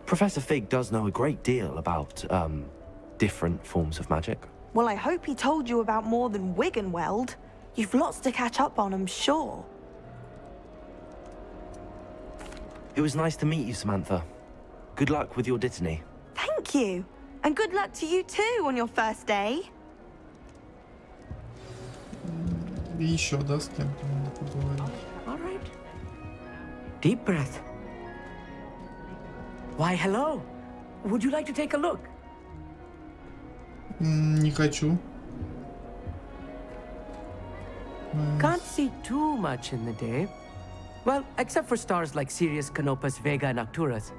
Professor Fig does know a great deal about, different forms of magic. Well, I hope he told you about more than Wiggenweld. You've lots to catch up on, I'm sure. It was nice to meet you, Samantha. Good luck with your Dittany. Thank you. And good luck to you too on your first day. И еще, да, с кем-то надо поговорить. All right. Deep breath. Why, hello. Would you like to take a look? Не хочу. Can't see too much in the day. Well, except for stars like Sirius, Canopus, Vega, and Arcturus.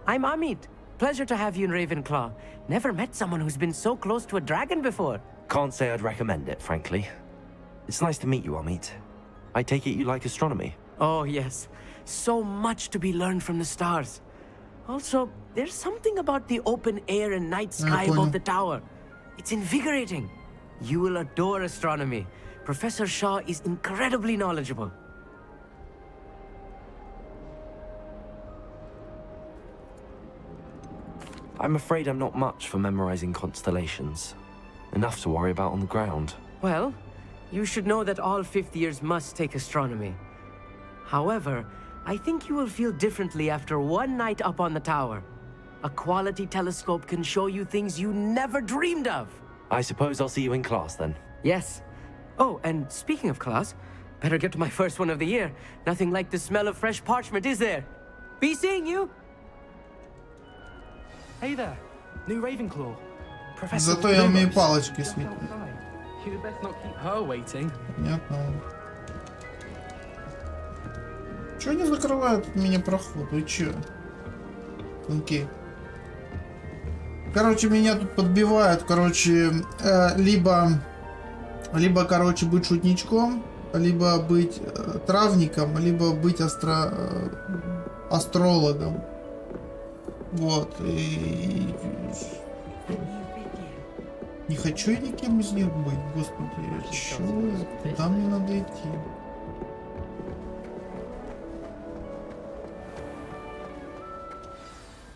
I'm Amit. Pleasure to have you in Ravenclaw. Never met someone who's been so close to a dragon before. Can't say I'd recommend it, frankly. It's nice to meet you, Amit. I take it you like astronomy? Oh, yes. So much to be learned from the stars. Also, there's something about the open air and night sky above the tower. It's invigorating. You will adore astronomy. Professor Shaw is incredibly knowledgeable. I'm afraid I'm not much for memorizing constellations. Enough to worry about on the ground. Well, you should know that all fifth years must take astronomy. However, I think you will feel differently after one night up on the tower. A quality telescope can show you things you never dreamed of. I suppose I'll see you in class then. Yes. Oh, and speaking of class, better get to my first one of the year. Nothing like the smell of fresh parchment, is there? Be seeing you! Hey there, new Ravenclaw. Professor Зато я умею палочки светить. You'd best not keep her waiting. Понятно. Чё они закрывают от меня проход? Вы чё? Окей. Короче, меня тут подбивают, короче, либо, короче, быть шутничком, либо быть травником, либо быть астрологом. Вот. И... Не хочу я никем из них быть, господи. Чё? Куда мне надо идти?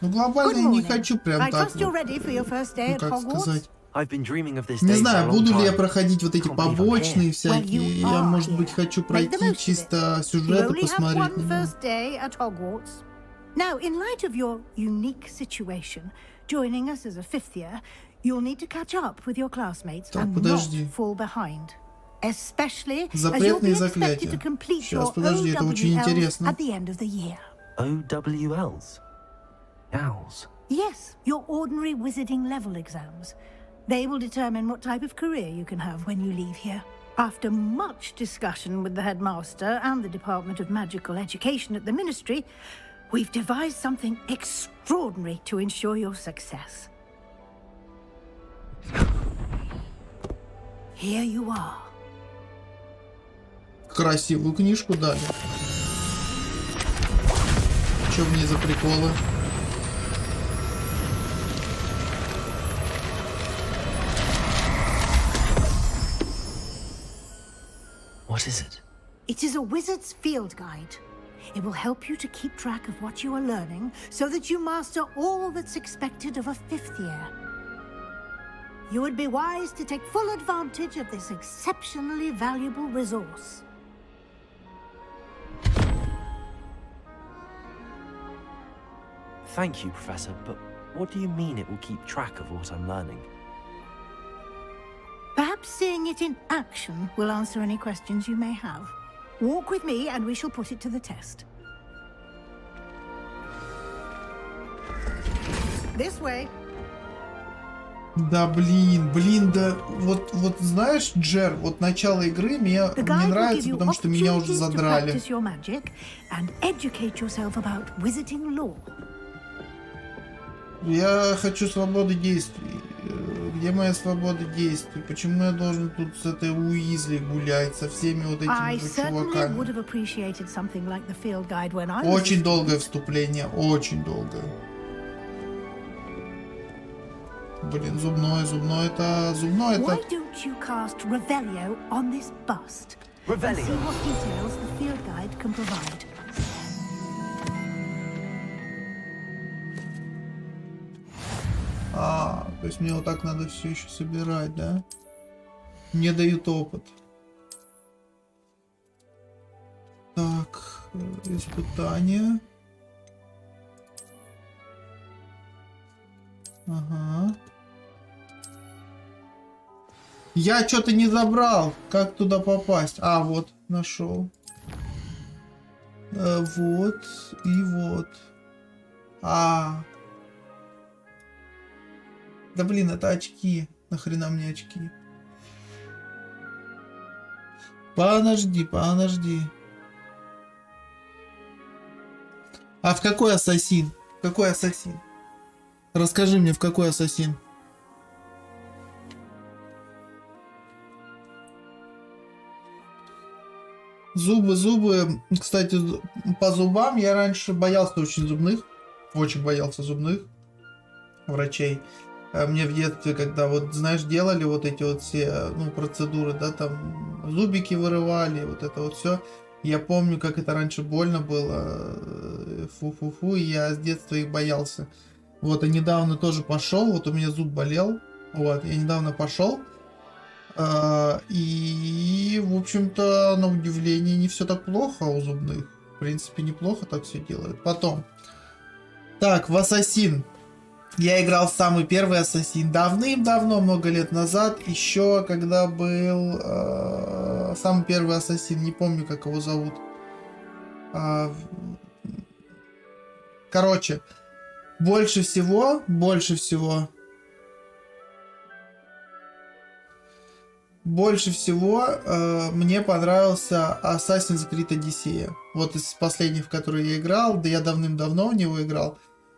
Ну, глобально я не хочу прям I так trust you're вот, ready for your first day ну, at как Hogwarts. сказать. I've been dreaming of this Не day for a знаю, long буду ли я time. проходить вот эти Can't believe I'm побочные here. всякие. Я, может быть, хочу пройти чисто You сюжеты, only have посмотреть. one first day at Hogwarts. Now, in light of your unique situation, joining us as a fifth year, you'll need to catch up with your classmates Так, and подожди. not fall behind. Especially as you'll Запретные be expected заклятия. to complete Сейчас, your подожди, это очень OWLs интересно. at the end of the year. OWLs? Owls? Yes, your ordinary wizarding level exams. They will determine what type of career you can have when you leave here. After much discussion with the headmaster and the Department of Magical Education at the Ministry, we've devised something extraordinary to ensure your success. Here you are. Красивую книжку дали. Что в ней за приколы? What is it? It is a wizard's field guide. It will help you to keep track of what you are learning so that you master all that's expected of a fifth year. You would be wise to take full advantage of this exceptionally valuable resource. Thank you, Professor, but what do you mean it will keep track of what I'm learning? Perhaps seeing it in action will answer any questions you may have. Walk with me and we shall put it to the test. This way. Да блин, да, вот знаешь, Джер, вот начало игры мне не нравится, потому что меня уже задрали. Я хочу свободы действий. Где моя свобода действий? Почему я должен тут с этой Уизли гулять, со всеми вот этими вот чуваками? Очень долгое вступление, очень долгое. Блин, зубной это... Why don't you cast Revelio on this bust? And see what details the field guide can provide. То есть мне вот так надо все еще собирать, да? Мне дают опыт. Так, испытания. Ага. Я что-то не забрал. Как туда попасть? А, вот, нашел. Вот и вот. Да блин, это очки. Нахрена мне очки? Подожди. А в какой ассасин? Какой ассасин? Расскажи мне, в какой ассасин? Зубы. Кстати, по зубам я раньше боялся очень зубных. Очень боялся зубных врачей. Мне в детстве, когда вот, знаешь, делали вот эти вот все, процедуры, да, там зубики вырывали, вот это вот все. Я помню, как это раньше больно было. Фу-фу-фу, и я с детства их боялся. Вот, и недавно тоже пошел, вот у меня зуб болел. Вот, я недавно пошел. И, в общем-то, на удивление, не все так плохо у зубных. В принципе, неплохо так все делают. Потом. Так, в Ассасин. Я играл в самый первый Ассасин давным-давно, много лет назад. Еще когда был самый первый Ассасин. Не помню, как его зовут. Короче, больше всего мне понравился Assassin's Creed Odyssey. Вот из последних, в которые я играл, да я давным-давно в него играл.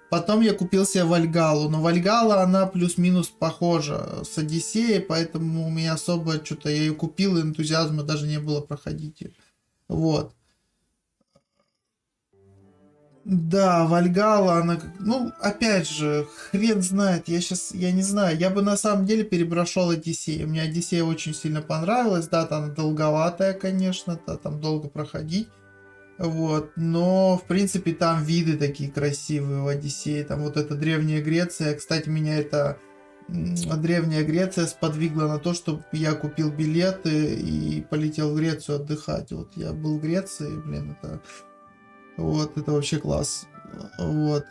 Потом я купил себе Вальгалу, но Вальгала, она плюс-минус похожа с Одиссеей, поэтому у меня особо что-то, я ее купил, и энтузиазма даже не было проходить ее. Вот. Да, Вальгала, она, опять же, хрен знает, я не знаю, я бы на самом деле перепрошел Одиссею, мне Одиссея очень сильно понравилась, да, там долговатая, конечно, да, там долго проходить, Вот, но в принципе там виды такие красивые в Одиссее, там вот эта Древняя Греция, кстати, меня это Древняя Греция сподвигла на то, чтобы я купил билеты и полетел в Грецию отдыхать. Вот я был в Греции, блин, это вот, это вообще класс. Вот.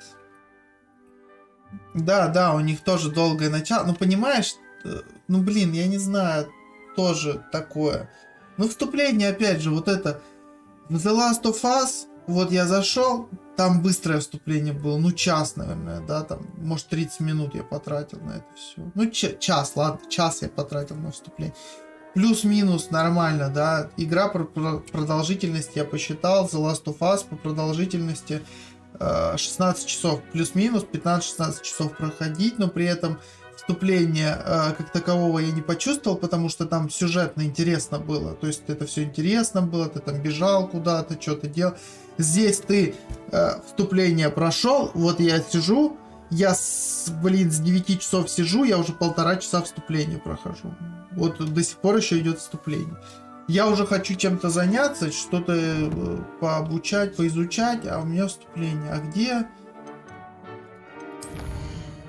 Да, у них тоже долгое начало, ну понимаешь, ну блин, я не знаю, тоже такое. Ну вступление, опять же, вот это в The Last of Us, вот я зашел, там быстрое вступление было, ну час, наверное, да, там, может 30 минут я потратил на это все. Ну час, ладно, час я потратил на вступление. Плюс-минус нормально, да, игра по продолжительности я посчитал, The Last of Us по продолжительности 16 часов, плюс-минус 15-16 часов проходить, но при этом вступление как такового я не почувствовал, потому что там сюжетно интересно было. То есть это все интересно было, ты там бежал куда-то, что-то делал. Здесь ты вступление прошел, вот я сижу, я, с 9 часов сижу, я уже 1,5 часа вступления прохожу. Вот до сих пор еще идет вступление. Я уже хочу чем-то заняться, что-то пообучать, поизучать, а у меня вступление.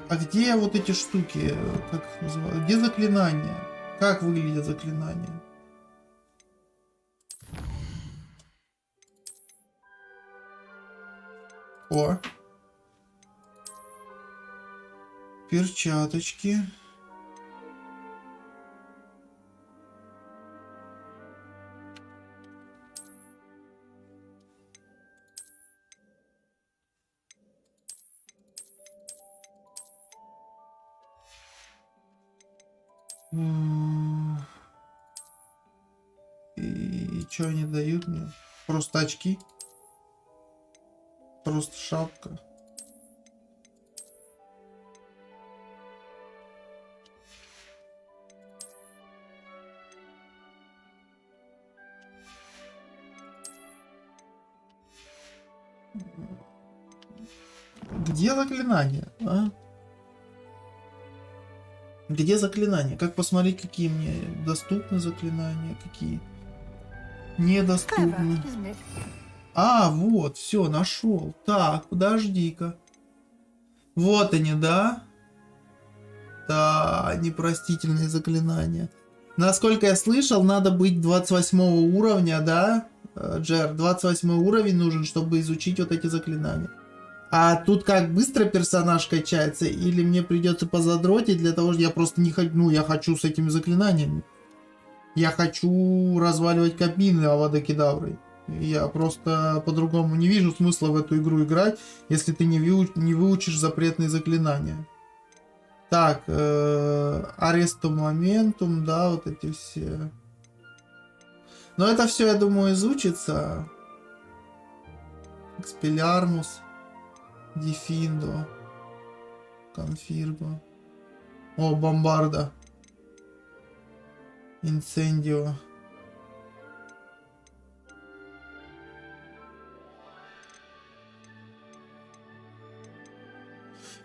А где вот эти штуки? Как их называют? Где заклинания? Как выглядят заклинания? О! Перчаточки. И что они дают мне? Просто очки? Просто шапка? Где заклинания, а? Где заклинания? Как посмотреть, какие мне доступны заклинания, какие недоступны? А, вот, все, нашел. Так, подожди-ка. Вот они, да? Да, непростительные заклинания. Насколько я слышал, надо быть 28 уровня, да? Джер, 28 уровень нужен, чтобы изучить вот эти заклинания. А тут как быстро персонаж качается, или мне придется позадротить для того, что я просто не хочу, ну, я хочу с этими заклинаниями. Я хочу разваливать кабины Авада-Кедаврой. Я просто по-другому не вижу смысла в эту игру играть, если ты не выучишь запретные заклинания. Так, Аресту Моментум, да, вот эти все. Но это все, я думаю, изучится. Экспелярмус. Дефиндо. Конфирго. О, Бомбарда. Инцендио.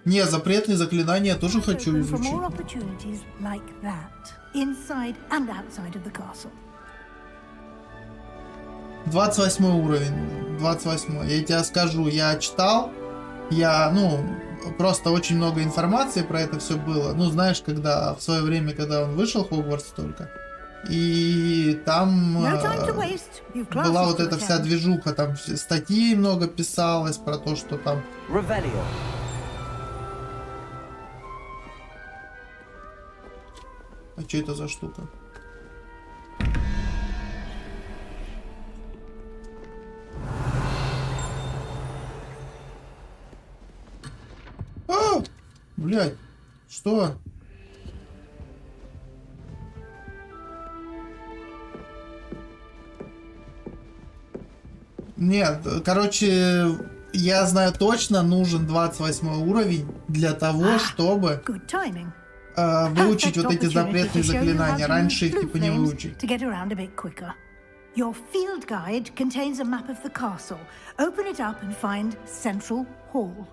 Не, запретные заклинания я тоже хочу изучить. 28 уровень. 28. Я тебе скажу, я читал. Просто очень много информации про это все было. Ну, знаешь, когда в свое время, когда он вышел, Хогвартс только. И там была вот эта вся движуха, там статьи много писалось про то, что там... А что это за штука? А! Блядь, что? Нет, короче, я знаю точно, нужен 28 уровень для того, чтобы выучить вот эти запретные заклинания. Раньше их типа не выучить. Your field guide contains a map of the castle. Open it up and find Central Hall.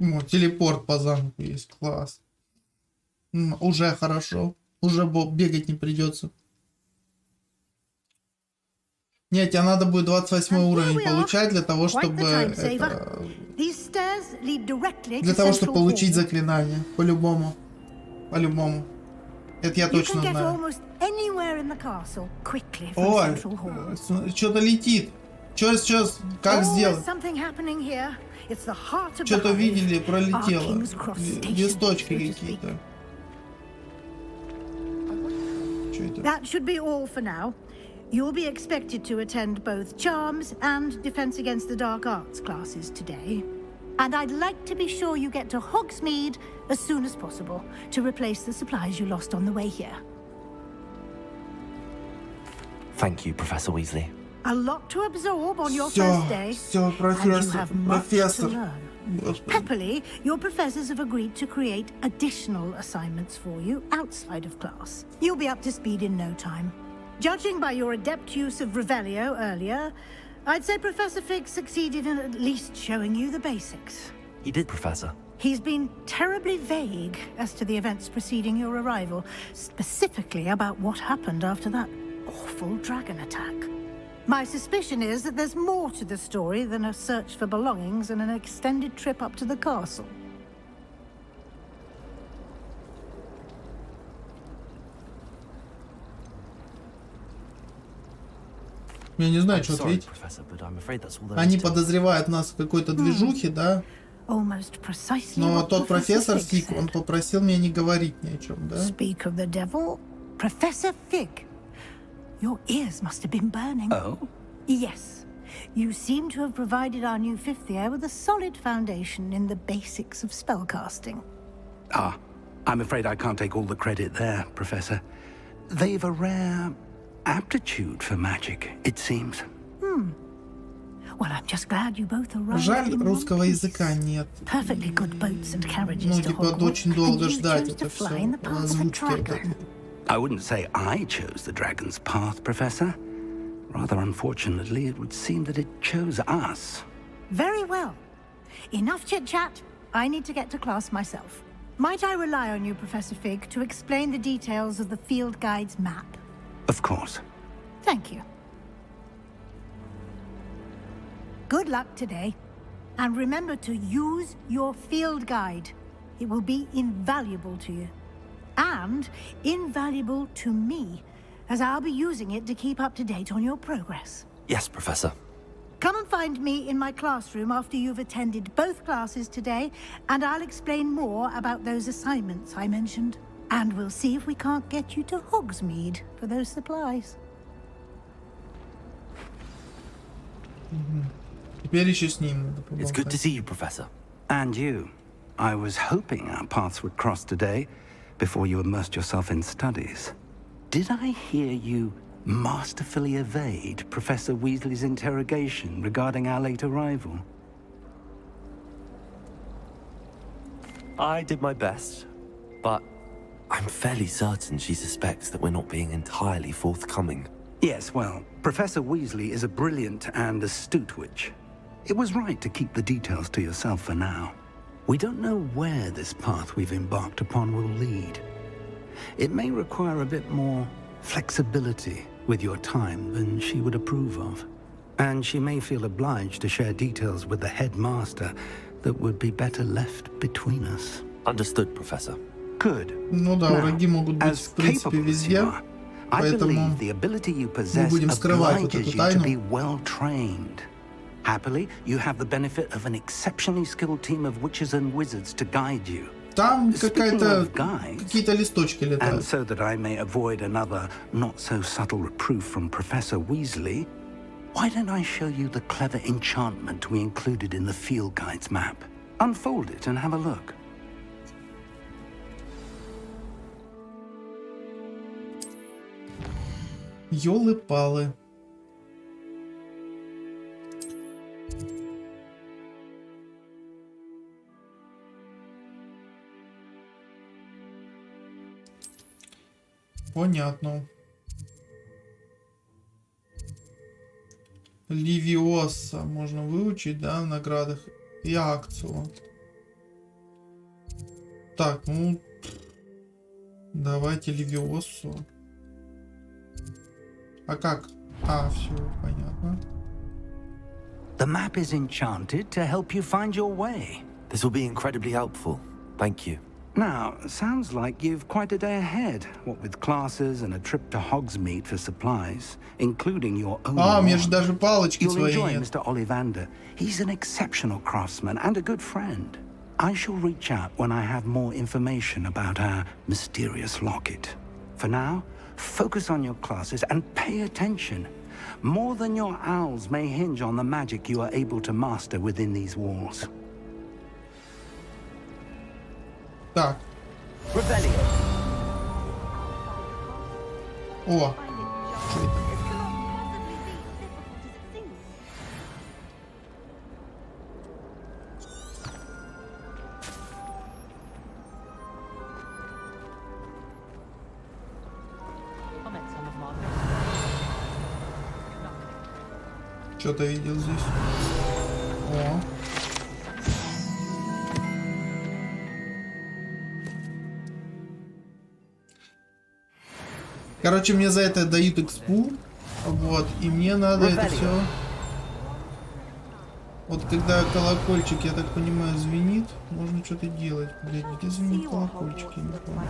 О, телепорт по замку есть, класс. Уже хорошо. Уже бегать не придется. Нет, тебе надо будет 28 уровень получать для того, чтобы для того, чтобы получить заклинание. По-любому. По-любому. Это я точно знаю. Ой, что-то летит. Что, как сделать? Что-то видели, пролетело. Листочки какие-то. That should be all for now. You'll be expected to attend both Charms and Defense Against the Dark Arts classes today. And I'd like to be sure you get to Hogsmeade as soon as possible to replace the supplies you lost on the way here. Thank you, Professor Weasley. A lot to absorb on your first day, and you have much to learn. Happily, your professors have agreed to create additional assignments for you outside of class. You'll be up to speed in no time. Judging by your adept use of Revelio earlier, I'd say Professor Fig succeeded in at least showing you the basics. He did, Professor. He's been terribly vague as to the events preceding your arrival, specifically about what happened after that awful dragon attack. My suspicion is that there's more to the story than a search for belongings and an extended trip up to the castle. Я не знаю, что ответить. Они подозревают нас в какой-то движухе, да? Но тот профессор Фиг, он попросил меня не говорить ни о чем, да? Speak of the devil, Professor Fig. Your ears must have been burning. Oh? Yes. You seem to have provided our new fifth year with a solid foundation in the basics of spellcasting. Ah, I'm afraid I can't take all the credit there, Professor. They've a rare aptitude for magic, it seems. Well, I'm just glad you both arrived. Жаль, русского языка нет. Perfectly good boats and carriages Ну, to типа, Hogwarts, очень долго and you ждать chose это to все. fly in the path of a dragon. I wouldn't say I chose the dragon's path, Professor. Rather unfortunately, it would seem that it chose us. Very well. Enough chit-chat. I need to get to class myself. Might I rely on you, Professor Fig, to explain the details of the field guide's map? Of course. Thank you. Good luck today. And remember to use your field guide. It will be invaluable to you. And invaluable to me, as I'll be using it to keep up to date on your progress. Yes, Professor. Come and find me in my classroom after you've attended both classes today, and I'll explain more about those assignments I mentioned. And we'll see if we can't get you to Hogsmeade for those supplies. Теперь еще с ним надо поболтать. It's good to see you, Professor. And you. I was hoping our paths would cross today, before you immersed yourself in studies. Did I hear you masterfully evade Professor Weasley's interrogation regarding our late arrival? I did my best, but I'm fairly certain she suspects that we're not being entirely forthcoming. Yes, well, Professor Weasley is a brilliant and astute witch. It was right to keep the details to yourself for now. We don't know where this path we've embarked upon will lead. It may require a bit more flexibility with your time than she would approve of. And she may feel obliged to share details with the headmaster that would be better left between us. Understood, Professor. Good. Ну да, враги могут быть, в принципе, везде. Поэтому мы будем скрывать вот эту тайну. Happily, you have the benefit of an exceptionally skilled team of witches and wizards to guide you. Там какие-то листочки летают. And so that I may avoid another not-so-subtle reproof from Professor Weasley, why don't I show you the clever enchantment we included in the field guide's map? Unfold it and have a look. Ёлы-палы. Понятно. Ливиоса можно выучить, да, в наградах. И акцию. Так, ну... Давайте Левиосу. А как? А, все, понятно. The map is enchanted to help you find your way. This will be incredibly helpful. Thank you. Now, sounds like you've quite a day ahead, what with classes and a trip to Hogsmeade for supplies, including your own. А, мне же даже палочки You'll свои enjoy нет. Mr. Ollivander. He's an exceptional craftsman and a good friend. I shall reach out when I have more information about our mysterious locket. For now, focus on your classes and pay attention. More than your owls may hinge on the magic you are able to master within these walls. Так. О. Что это? Что-то видел здесь. О. Короче, мне за это дают экспу. Вот. И мне надо это все. Вот когда колокольчик, я так понимаю, звенит, можно что-то делать. Блядь, где звенит колокольчик? Я не помню.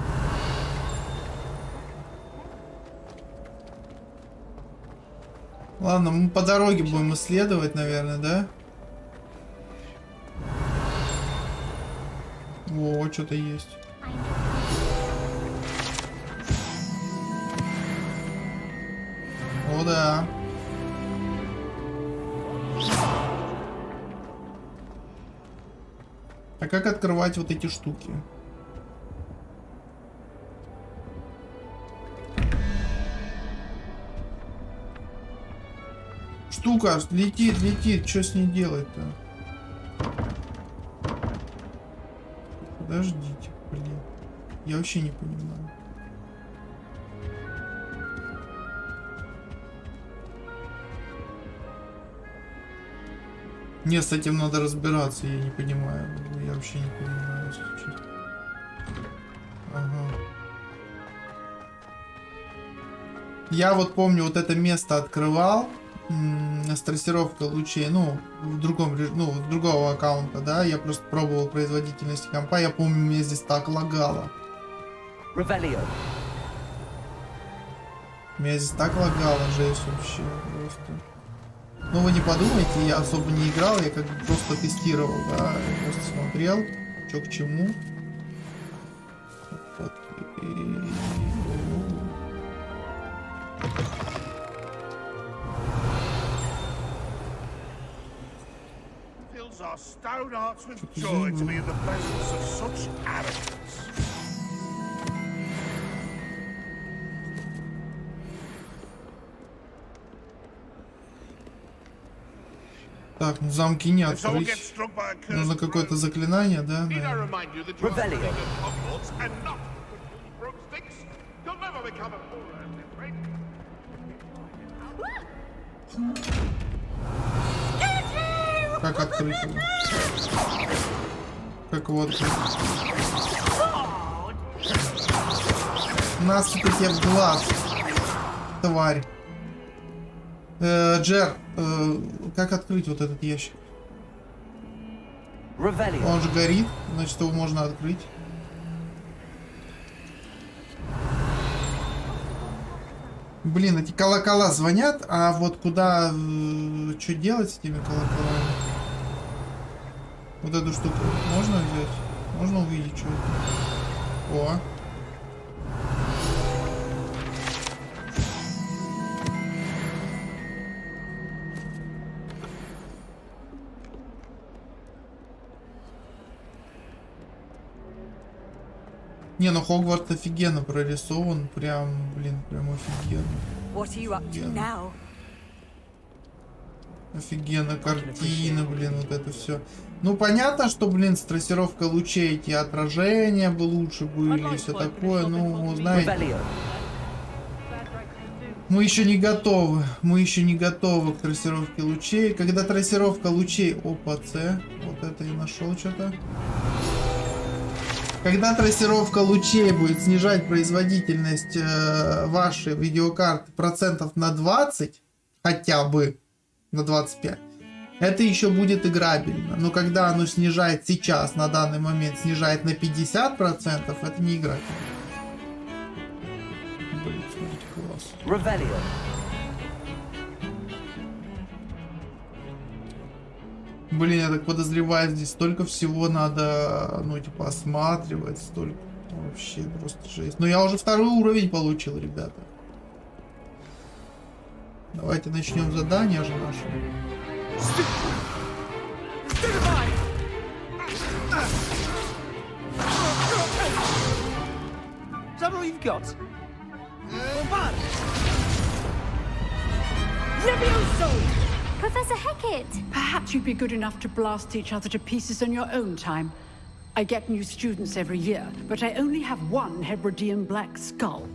Ладно, мы по дороге будем исследовать, наверное, да? О, что-то есть. О, да. А как открывать вот эти штуки? Штука летит, летит. Что с ней делать-то? Подождите, блин. Я вообще не понимаю. Не, с этим надо разбираться, я не понимаю. Я вообще не понимаю, если честно. Ага. Я вот помню, вот это место открывал. С трассировкой лучей, ну, в другом, ну, в другого аккаунта, да, я просто пробовал производительность компа, я помню, меня здесь так лагало. Меня здесь так лагало, жесть вообще, просто. Ну, вы не подумайте, я особо не играл, я как бы просто тестировал, да, я просто смотрел, что к чему. Вот. Our stone hearts with joy to be in the presence of such arrogance. Так, ну замки не открыть. Нужно какое-то заклинание, да? Как открыть его? Как его открыть? Насыпь тебе в глаз, тварь. Джер, как открыть вот этот ящик? Он же горит, значит его можно открыть. Блин, эти колокола звонят, а вот куда, что делать с этими колоколами? Вот эту штуку можно взять? Можно увидеть, что это? О. Не, ну Хогвартс офигенно прорисован, прям, блин, прям офигенно. Офигенно, картины, блин, вот это все. Ну, понятно, что, блин, с трассировкой лучей эти отражения бы лучше были и все такое, ну, знаете. Мы еще не готовы, к трассировке лучей. Когда трассировка лучей, опа, С, вот это я нашел что-то. Когда трассировка лучей будет снижать производительность вашей видеокарты процентов на 20, хотя бы на 25, это еще будет играбельно. Но когда оно снижает сейчас, на данный момент, снижает на 50%, это не играбельно. Блин, смотрите, класс. Блин, я так подозреваю, здесь столько всего надо, ну, типа, осматривать, столько. Вообще просто жесть. Но я уже 2-й уровень получил, ребята. Давайте начнем задание же наше. Is that all you've got? Levioso! Professor Hecat! Perhaps you'd be good enough to blast each other to pieces on your own time. I get new students every year, but I only have one Hebridean black skull.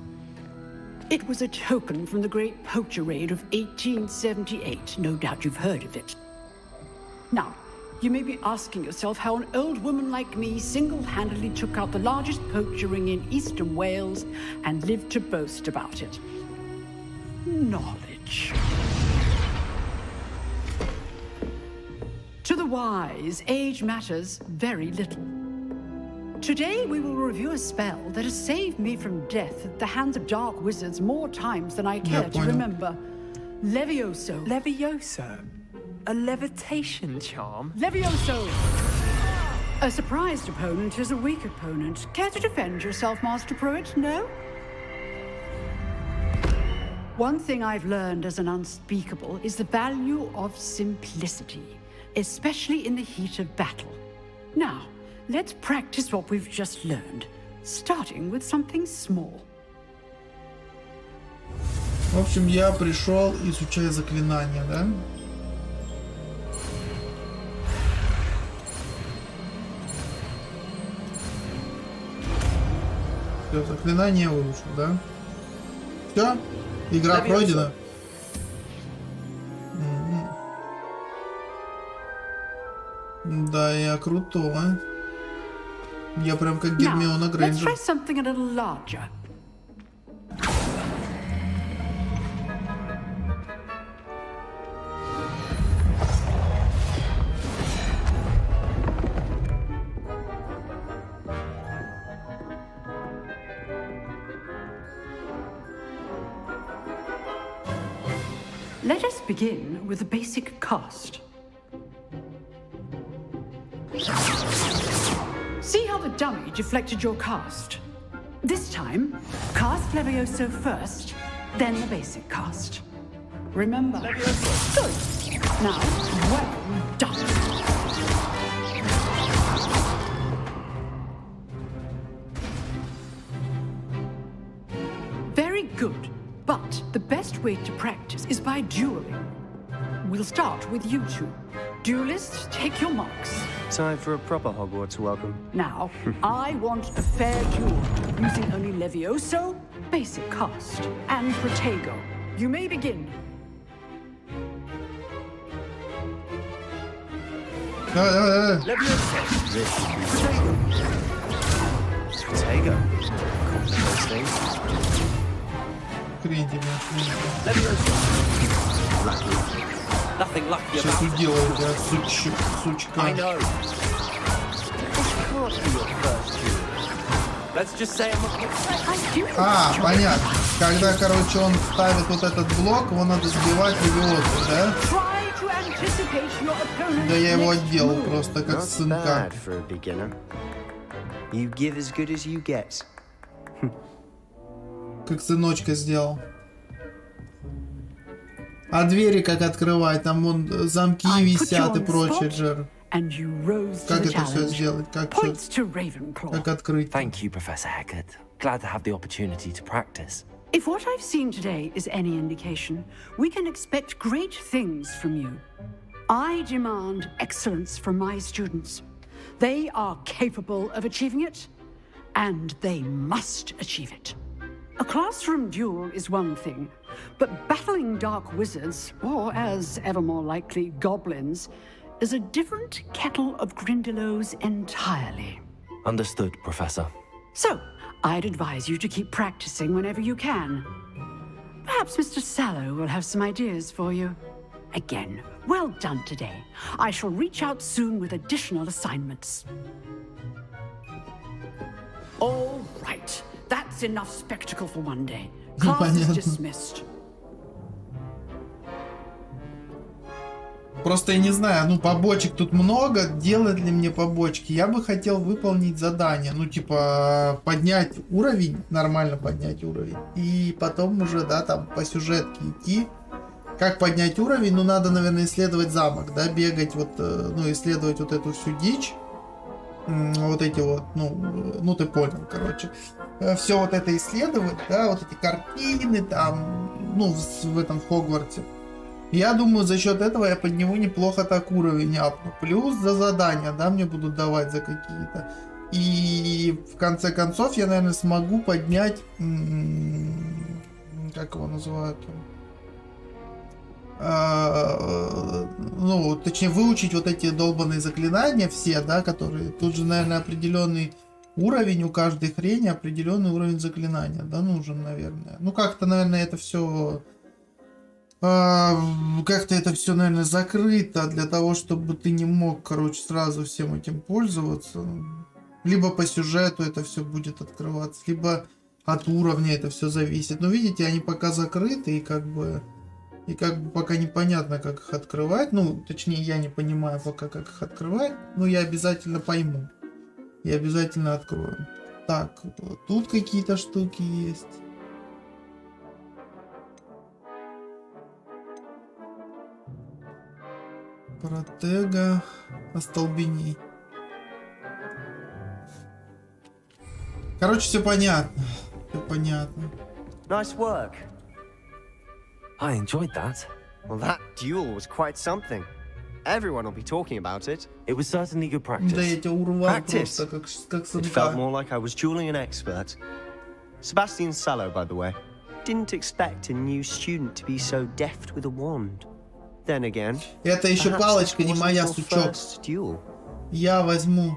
It was a token from the Great Poacher Raid of 1878. No doubt you've heard of it. Now, you may be asking yourself how an old woman like me single-handedly took out the largest poacher ring in eastern Wales and lived to boast about it. Knowledge. To the wise, age matters very little. Today we will review a spell that has saved me from death at the hands of dark wizards more times than I care to remember. Levioso. Levioso? A levitation charm? Levioso! A surprised opponent is a weak opponent. Care to defend yourself, Master Pruitt? No? One thing I've learned as an unspeakable is the value of simplicity, especially in the heat of battle. Now, let's practice what we've just learned, starting with something small. В общем, я пришел, изучая заклинания, да? Все, заклинание выучил, да? Все? Игра пройдена? Да, я крутой. Я прям как Гермиона Грейнджер. Let's try something a little larger. Let us begin with the basic cast. See how the dummy deflected your cast? This time, cast Levioso first, then the basic cast. Remember. Levioso. Good. Now, well done. Very good. But the best way to practice is by dueling. We'll start with you two. Duelists, take your marks. Time for a proper Hogwarts welcome. Now, I want a fair duel, using only Levioso, basic cast, and Protego. You may begin. Levioso. Protego. Interesting. Levioso. Lucky. Nothing lucky Сейчас about уделаю тебя, сучка. I know. This can't be your first duel. Let's just say I'm понятно. Когда, короче, он ставит вот этот блок, его надо сбивать Левиосу, да? Да я его отделал просто как сынка. You give as good as you get. Как сыночка сделал. А двери как открывать? Там вон замки висят и прочее, Джер. Как это все сделать? Как открыть? Thank you, Professor Hecat. Glad to have the opportunity to practice. If what I've seen today is any indication, we can expect great things from you. I demand excellence from my students. They are capable of achieving it, and they must achieve it. A classroom duel is one thing, but battling dark wizards, or as ever more likely, goblins, is a different kettle of Grindylows entirely. Understood, Professor. So, I'd advise you to keep practicing whenever you can. Perhaps Mr. Sallow will have some ideas for you. Again, well done today. I shall reach out soon with additional assignments. All right. That's enough spectacle for one day. Class is dismissed. Просто я не знаю, ну побочек тут много, делать ли мне побочки? Я бы хотел выполнить задание, ну типа поднять уровень, нормально поднять уровень, и потом уже, да, там по сюжетке идти. Как поднять уровень? Ну надо, наверное, исследовать замок, да, бегать вот, ну исследовать вот эту всю дичь, вот эти вот, ну ты понял, короче. Все вот это исследовать, да, вот эти картины там, ну в этом Хогвартсе. Я думаю, за счет этого я подниму неплохо так уровень апну. Плюс за задания, да, мне будут давать за какие-то. И в конце концов я, наверное, смогу поднять, как его называют, ну, точнее, выучить вот эти долбанные заклинания все, да, которые... Тут же, наверное, определенный уровень у каждой хрени, определенный уровень заклинания, да, нужен, наверное. Ну, как-то, наверное, это все... как-то это все, наверное, закрыто для того, чтобы ты не мог, короче, сразу всем этим пользоваться. Либо по сюжету это все будет открываться, либо от уровня это все зависит. Но видите, они пока закрыты, и как бы пока непонятно, как их открывать. Ну, точнее, я не понимаю пока, как их открывать. Но я обязательно пойму. Я обязательно открою. Так, вот тут какие-то штуки есть. Протега остолбеней. Короче, все понятно. Все понятно. Nice work. I enjoyed that. Well, that duel was quite something. Everyone will be talking about it. It was certainly good practice. Да, я тебя урвал просто, как It felt more like I was dueling an expert. Sebastian Sallow, by the way. Didn't expect a new student to be so deft with a wand. Then again, это еще палочка, не моя, сучок. Я возьму.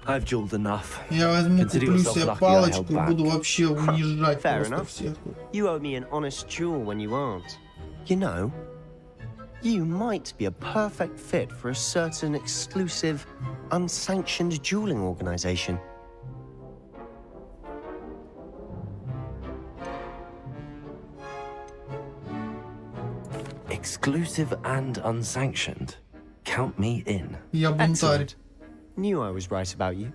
I've dueled enough. Я возьму, куплю себе палочку и буду вообще унижать просто всех. You owe me an honest duel when you aren't. You know, you might be a perfect fit for a certain exclusive, unsanctioned dueling organization. Exclusive and unsanctioned. Count me in. Я бунтарь. Knew I was right about you.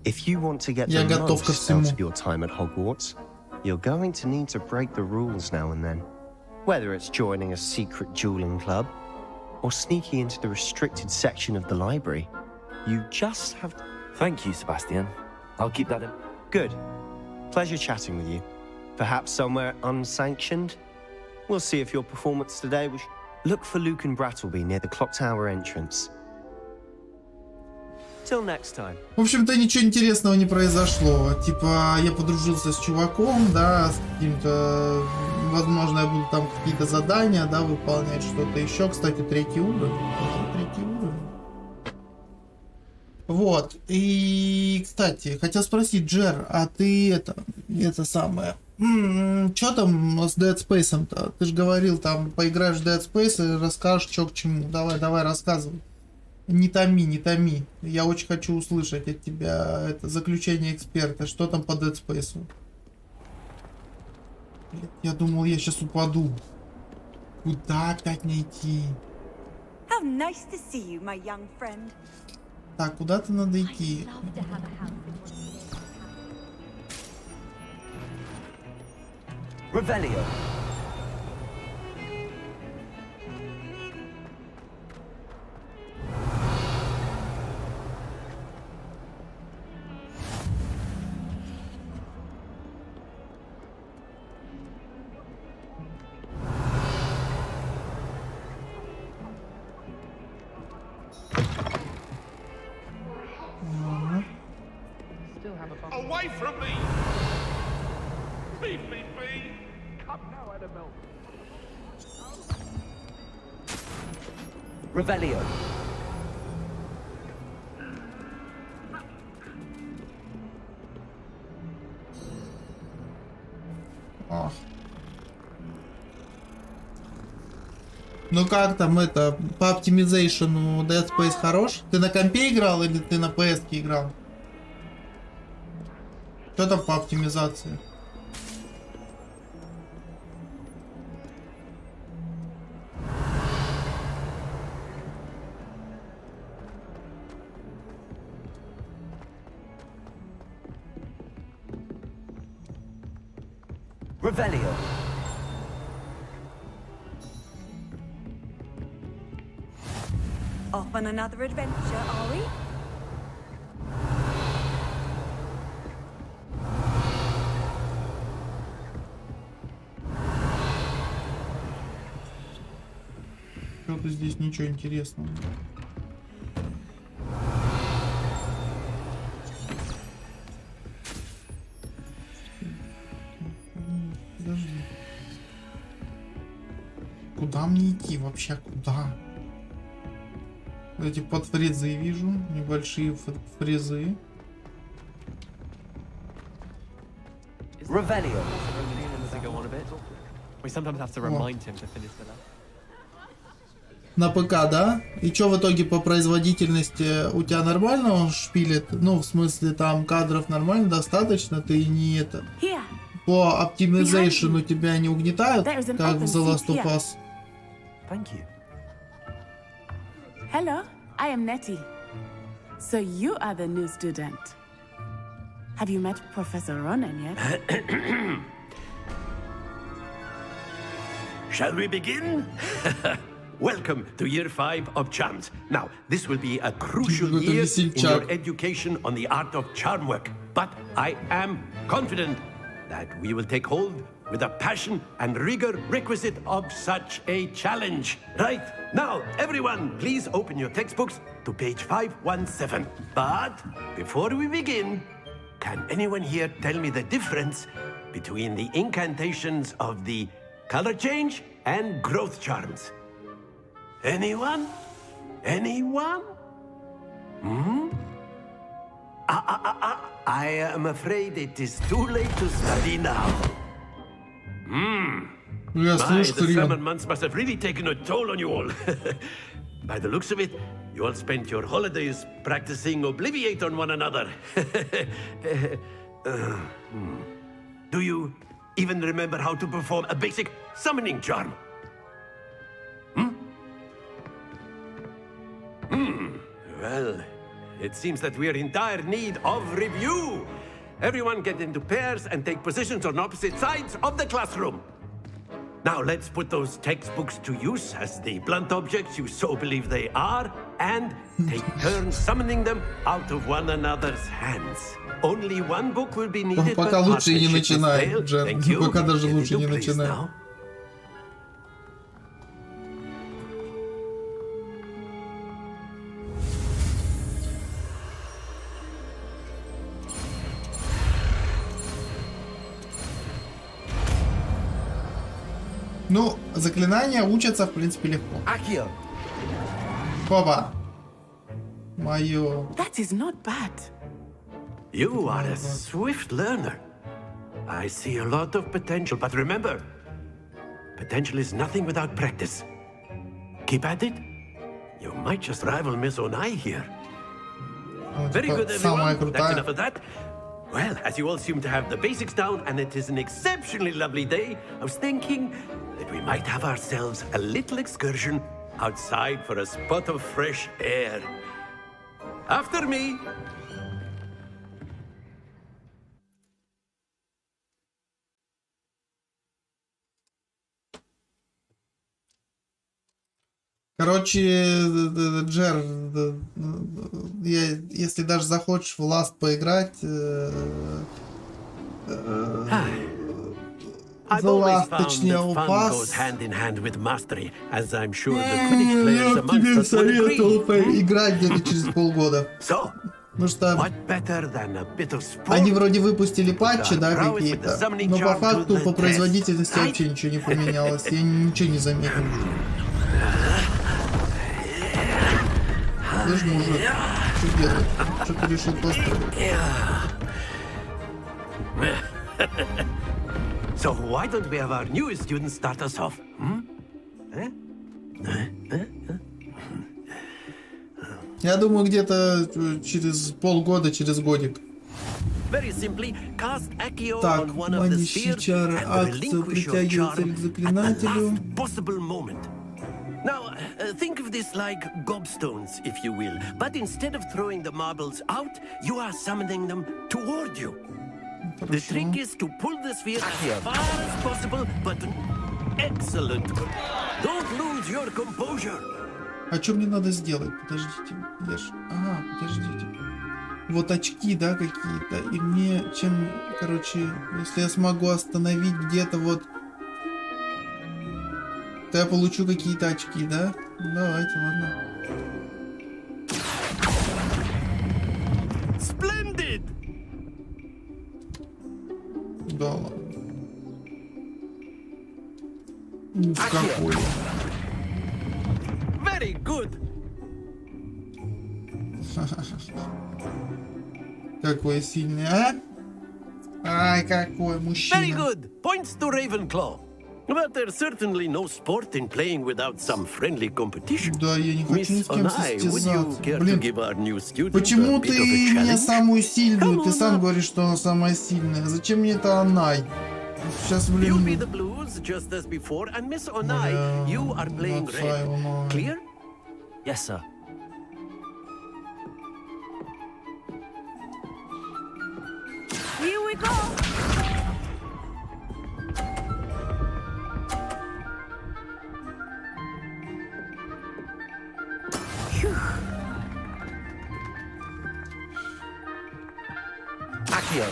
If you want to get the most out of your time at Hogwarts, you're going to need to break the rules now and then. Whether it's joining a secret dueling club, or sneaking into the restricted section of the library, you just have to... Thank you, Sebastian. I'll keep that in. Good. Pleasure chatting with you. Perhaps somewhere unsanctioned? We'll see if your performance today was... Look for Luke and Brattleby near the clock tower entrance. Till next time. В общем-то, ничего интересного не произошло. Типа, я подружился с чуваком, да, с каким-то... Возможно, я буду там какие-то задания, да, выполнять, что-то еще. Кстати, 3-й уровень. 3-й уровень. Вот. И, кстати, хотел спросить, Джер, а ты это самое... Что там с Dead Space'ом-то? Ты же говорил, там, поиграешь в Dead Space и расскажешь, что к чему. Давай, рассказывай. Не томи. Я очень хочу услышать от тебя это заключение эксперта. Что там по Dead Space'у? Я думал, я сейчас упаду. Куда опять мне идти? How nice to see you, my young friend. Так, куда-то надо идти. Revelio. Away from me! Leave me be! Come now, Annabelle. Revelio. Ну как там это, по оптимизейшену Dead Space хорош? Ты на компе играл или ты на PS-ке играл? Что там по оптимизации? Revelio. Off on another adventure, are we? Что-то здесь ничего интересного. Подожди. Куда мне идти вообще? Куда? Эти подфрезы вижу, небольшие фрезы. Revelio. На ПК, да? И что в итоге по производительности у тебя нормально он шпилит? Ну, в смысле, там кадров нормально, достаточно, ты не это... По оптимизейшену тебя не угнетают, как в The Last of Us? Thank you. Hello, I am Nettie. So you are the new student. Have you met Professor Ronan yet? Shall we begin? Welcome to year 5 of charms. Now, this will be a crucial year in your education on the art of charm work. But I am confident that we will take hold with the passion and rigor requisite of such a challenge. Right, now, everyone, please open your textbooks to page 517. But before we begin, can anyone here tell me the difference between the incantations of the color change and growth charms? Anyone? Anyone? Hmm? I am afraid it is too late to study now. Hmm. Yeah, the summer months must have really taken a toll on you all. By the looks of it, you all spent your holidays practicing Obliviate on one another. Do you even remember how to perform a basic summoning charm? Well, it seems that we're in dire need of review. Everyone get into pairs and take positions on opposite sides of the classroom. Now let's put those textbooks to use as the blunt objects you so believe they are, and take turns summoning them out of one another's hands. Only one book will be needed. Пока лучше не начинай, Джер. Пока даже лучше не начинай. Ну, заклинания учатся, в принципе, легко. Опа. Моё. That is not bad. You are a swift learner. I see a lot of potential, but remember, potential is nothing without practice. Keep at it. You might just rival Miss Onai here. Very good, everyone. That's enough of that. Well, as you all seem to have the basics down, and it is an exceptionally lovely day, I was thinking that we might have ourselves a little excursion outside for a spot of fresh air. After me. Короче, Джер, если даже захочешь в Last поиграть, I've always found that fun goes hand in hand with mastery, as I'm sure the Quidditch players amongst us will agree. Играть где-то через полгода. Потому что они вроде выпустили патчи, да, какие-то, но по факту, по производительности вообще ничего не поменялось. Я ничего не заметил. Слышь, мужик, что делать? Что ты решил построить? So why don't we have our newest student start us off? Я думаю, где-то через полгода, через годик. Так, манящий чары, акцию притягивается к заклинателю. Now, think of this like gobstones, if you will. But instead of throwing the marbles out, you are summoning them toward you. The trick is to pull the sphere as far as possible, but excellent. Don't lose your composure. А что мне надо сделать? Подождите. Я ж... Ага, подождите. Вот очки, да, какие-то. И мне чем... Короче, если я смогу остановить где-то вот... То я получу какие-то очки, да? Давайте, ладно. Splendid! Да ладно. Уф, какой. Very good. Какой сильный, а? Ай, какой мужчина. Very good. Points to Ravenclaw. But there's certainly no sport in playing without some friendly competition. Да, я не хочу ни с кем состязаться. Блин, почему ты меня самую сильную? Ты сам говоришь, что она самая сильная. Зачем мне это она? Сейчас, блин... You be the blues just as before, and Miss Onai, you are playing red. Clear? Yes, sir. Here we go. Accio.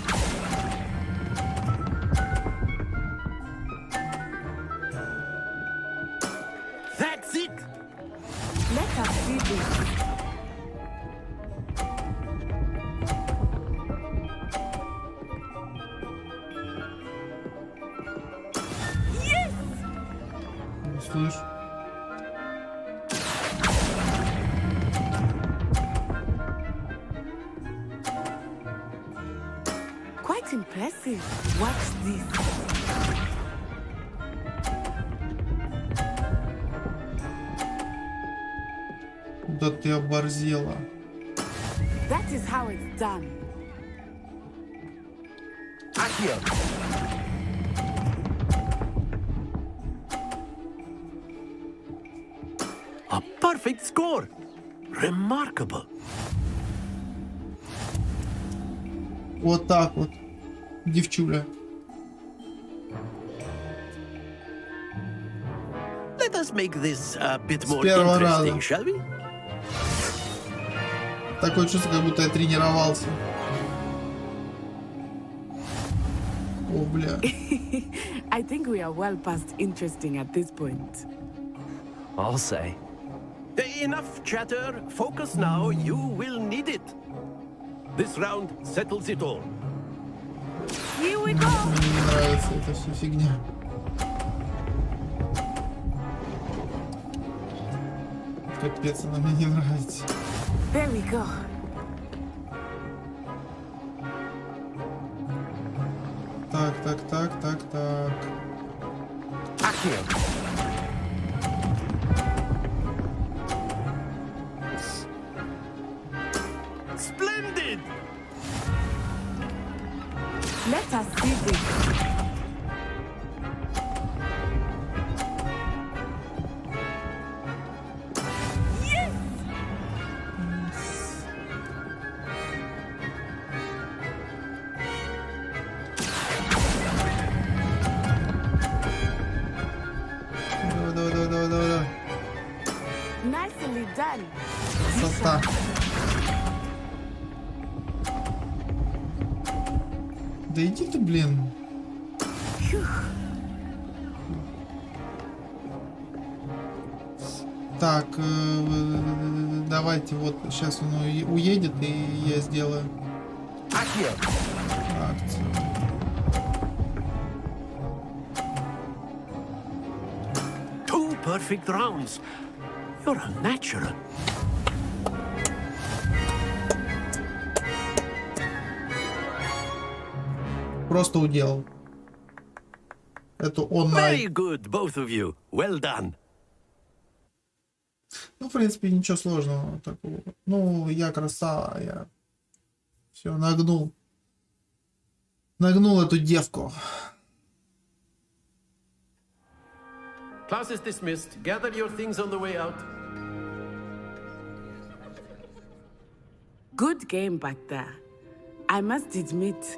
That's it. Let us see this. Yes! Слышь. Quite impressive. Watch this. Да ты оборзела. That is how it's done. Accio. A perfect score. Remarkable. Вот так вот, девчуля. Let us make this a bit more первого interesting, раза. shall we? Такое чувство, как будто я тренировался. О, бля. I think we are well past interesting at this point. I'll say. Enough chatter. Focus now. You will need it. This round settles it all. Here we go. Мне не нравится эта вся фигня. Капец, она мне не нравится. There we go. Так. Splendid! Let us see this. Yes! Давай. Nicely done. Красота. Да иди ты, блин. Так, давайте вот сейчас он уедет и я сделаю акцию. Two perfect rounds. You're a natural. Просто уделал. Это он. Very good, both of you. Well done. Ну, в принципе, ничего сложного такого. Ну, я красава, я все нагнул. Нагнул эту девку. Class is dismissed. Gather your things on the way out. Good game back there. I must admit,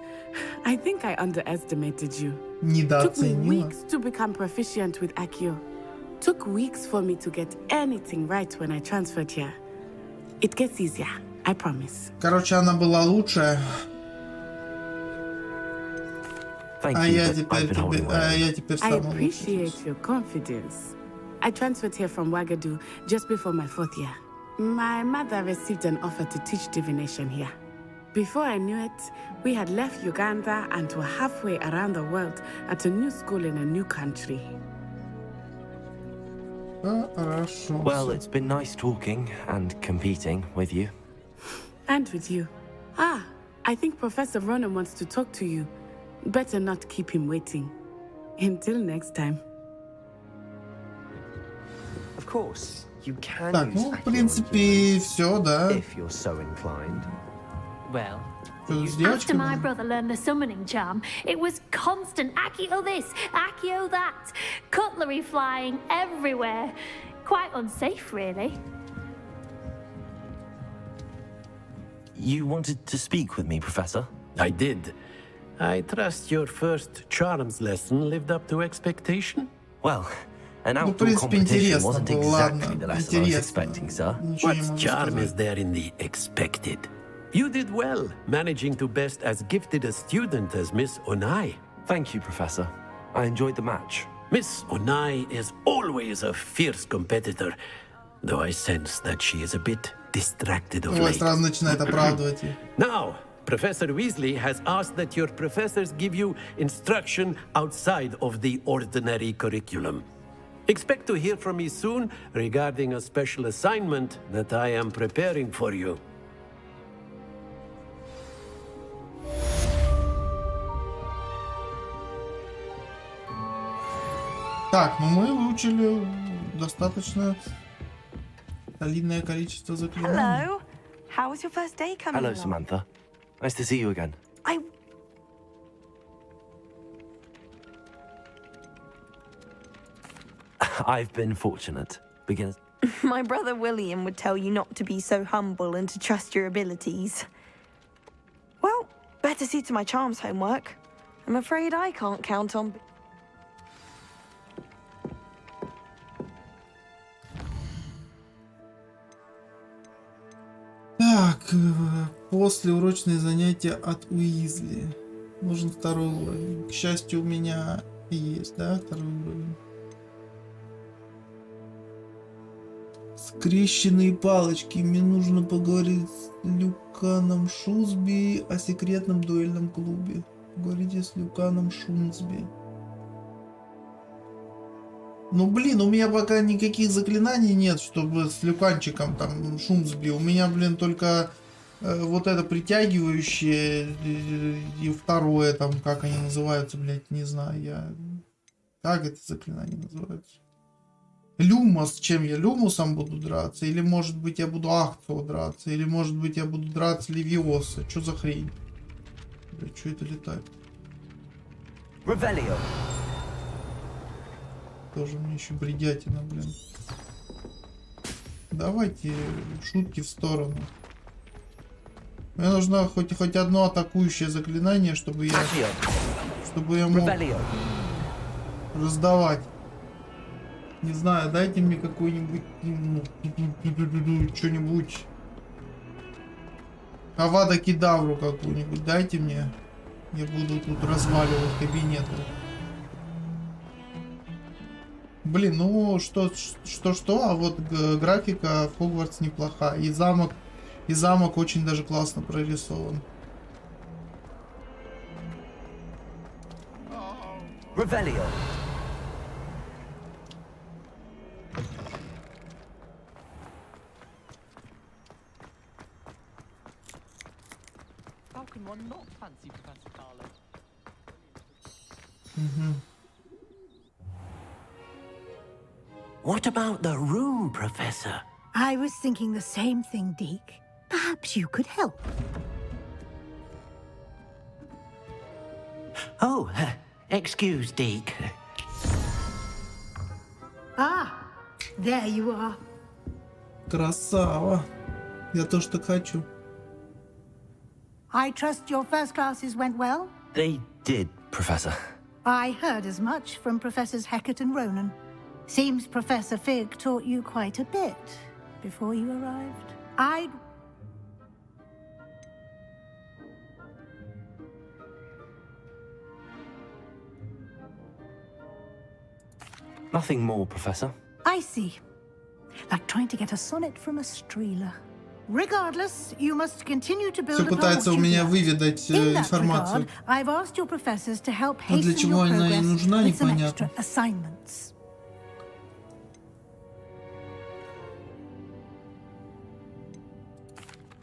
I think I underestimated you. Took me weeks to become proficient with Accio. Took weeks for me to get anything right when I transferred here. It gets easier, I promise. Короче, она была лучшая. Thank you, я теперь I самый appreciate your confidence. I transferred here from Wagadu just before my 4th year. My mother received an offer to teach divination here. Before I knew it, we had left Uganda and were halfway around the world at a new school in a new country. Well, it's been nice talking and competing with you. And with you. Ah, I think Professor Ronan wants to talk to you. Better not keep him waiting. Until next time. Of course, you can Так, use ну, в Accio принципе, все, да. if you're so inclined. Well, after my brother learned the summoning charm, it was constant Accio this, Accio that, cutlery flying everywhere. Quite unsafe, really. You wanted to speak with me, Professor? I did. I trust your first charms lesson lived up to expectation? Well, an Ну, в outdoor принципе, competition интересно wasn't было, exactly ладно, the lesson I was интересно. expecting, sir. Ничего не What могу charm сказать. is there in the expected? You did well, managing to best as gifted a student as Miss Onai. Thank you, Professor. I enjoyed the match. Miss Onai is always a fierce competitor, though I sense that she is a bit distracted of Ой, late. сразу начинает оправдывать ее. Now, Professor Weasley has asked that your professors give you instruction outside of the ordinary curriculum. Expect to hear from me soon regarding a special assignment that I am preparing for you. Так, ну мы выучили достаточно солидное количество заклинаний. Hello. How was your first day coming Hello, along? Samantha. Nice to see you again. I've been fortunate. Beginners. My brother William would tell you not to be so humble and to trust your abilities. Well, better see to my charms homework. I'm afraid I can't count on... Так, после урочные занятия от Уизли. Нужен второй уровень. К счастью, у меня есть, да, второй уровень. Скрещенные палочки. Мне нужно поговорить с Люканом Шумсби о секретном дуэльном клубе. Поговорите с Люканом Шумсби. Ну блин, у меня пока никаких заклинаний нет, чтобы с Люканчиком там Шумсби. У меня, блин, только вот это притягивающее и второе там, как они называются, блядь, не знаю я. Как это заклинание называется? Люмос, чем я? Люмусом буду драться? Или может быть я буду Ахцио драться? Или может быть я буду драться Левиоса? Что за хрень? Блядь, что это летает? Revelio. Тоже мне еще бредятина, блин. Давайте шутки в сторону. Мне нужно хоть одно атакующее заклинание, чтобы я мог раздавать. Не знаю, дайте мне какой-нибудь что-нибудь. Авада Кедавру какую-нибудь дайте мне. Я буду тут разваливать кабинеты. Блин, ну что, а вот графика в Хогвартс неплоха. И замок очень даже классно прорисован. Revelio. How can one not fancy Professor Carlo? What about the room, Professor? I was thinking the same thing, Deke. Perhaps you could help. Oh, excuse, Deke. Ah, there you are. Красава. Я тоже так хочу. I trust your first classes went well? They did, Professor. I heard as much from Professors Hecat and Ronan. Seems Professor Fig taught you quite a bit before you arrived. Nothing more, Professor. I see. Like trying to get a sonnet from a streeler. Regardless, you must continue to build Все пытается у меня выведать информацию. I've asked your professors to help Но для hasten чего your она и progress нужна, with some непонятно. extra assignments.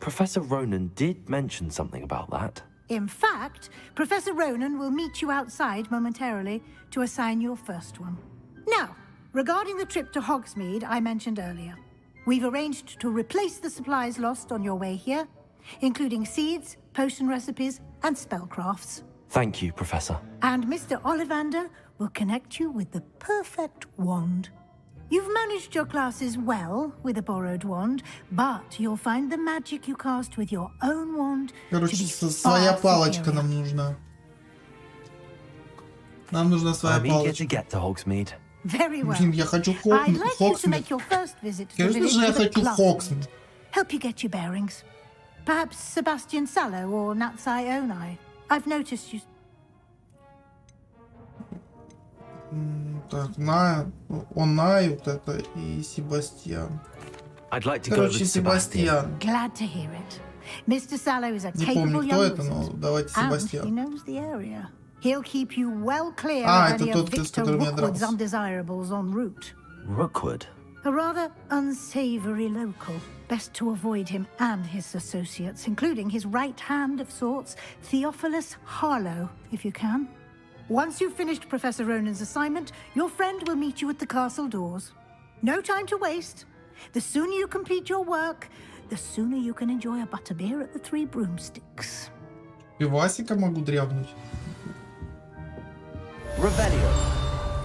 Professor Ronan did mention something about that. In fact, Professor Ronan will meet you outside momentarily to assign your first one. Now, regarding the trip to Hogsmeade I mentioned earlier, we've arranged to replace the supplies lost on your way here, including seeds, potion recipes, and spellcrafts. Thank you, Professor. And Mr. Ollivander will connect you with the perfect wand. You've managed your classes well with a borrowed wand, but you'll find the magic you cast with your own wand to Короче, be своя far палочка superior. нам нужна. Нам нужна своя I'm eager to палочка. get to Hogsmeade. Very well. Блин, я хочу I'd like you to Хогсмит. make your first visit to the Конечно village же, я with a хочу class Хогсмит. Help you get your bearings. Perhaps Sebastian Sallow or Natsai Onai. I've noticed you. Так, Онай, вот это, и Себастьян. I'd like to go Короче, with Sebastian. Себастьян. Glad to hear it. Mr. Sallow is a Не capable помню, young кто это, wizard, но давайте and he Себастьян. knows the area. He'll keep you well clear А, of это any тот, of с Victor которым я Rookwood's дрался. undesirables en route. Rookwood? A rather unsavory local. Best to avoid him and his associates, including his right hand of sorts, Theophilus Harlow, if you can. Once you've finished Professor Ronan's assignment, your friend will meet you at the castle doors. No time to waste. The sooner you complete your work, the sooner you can enjoy a butterbeer at the Three Broomsticks. Пивасика могу дрябнуть.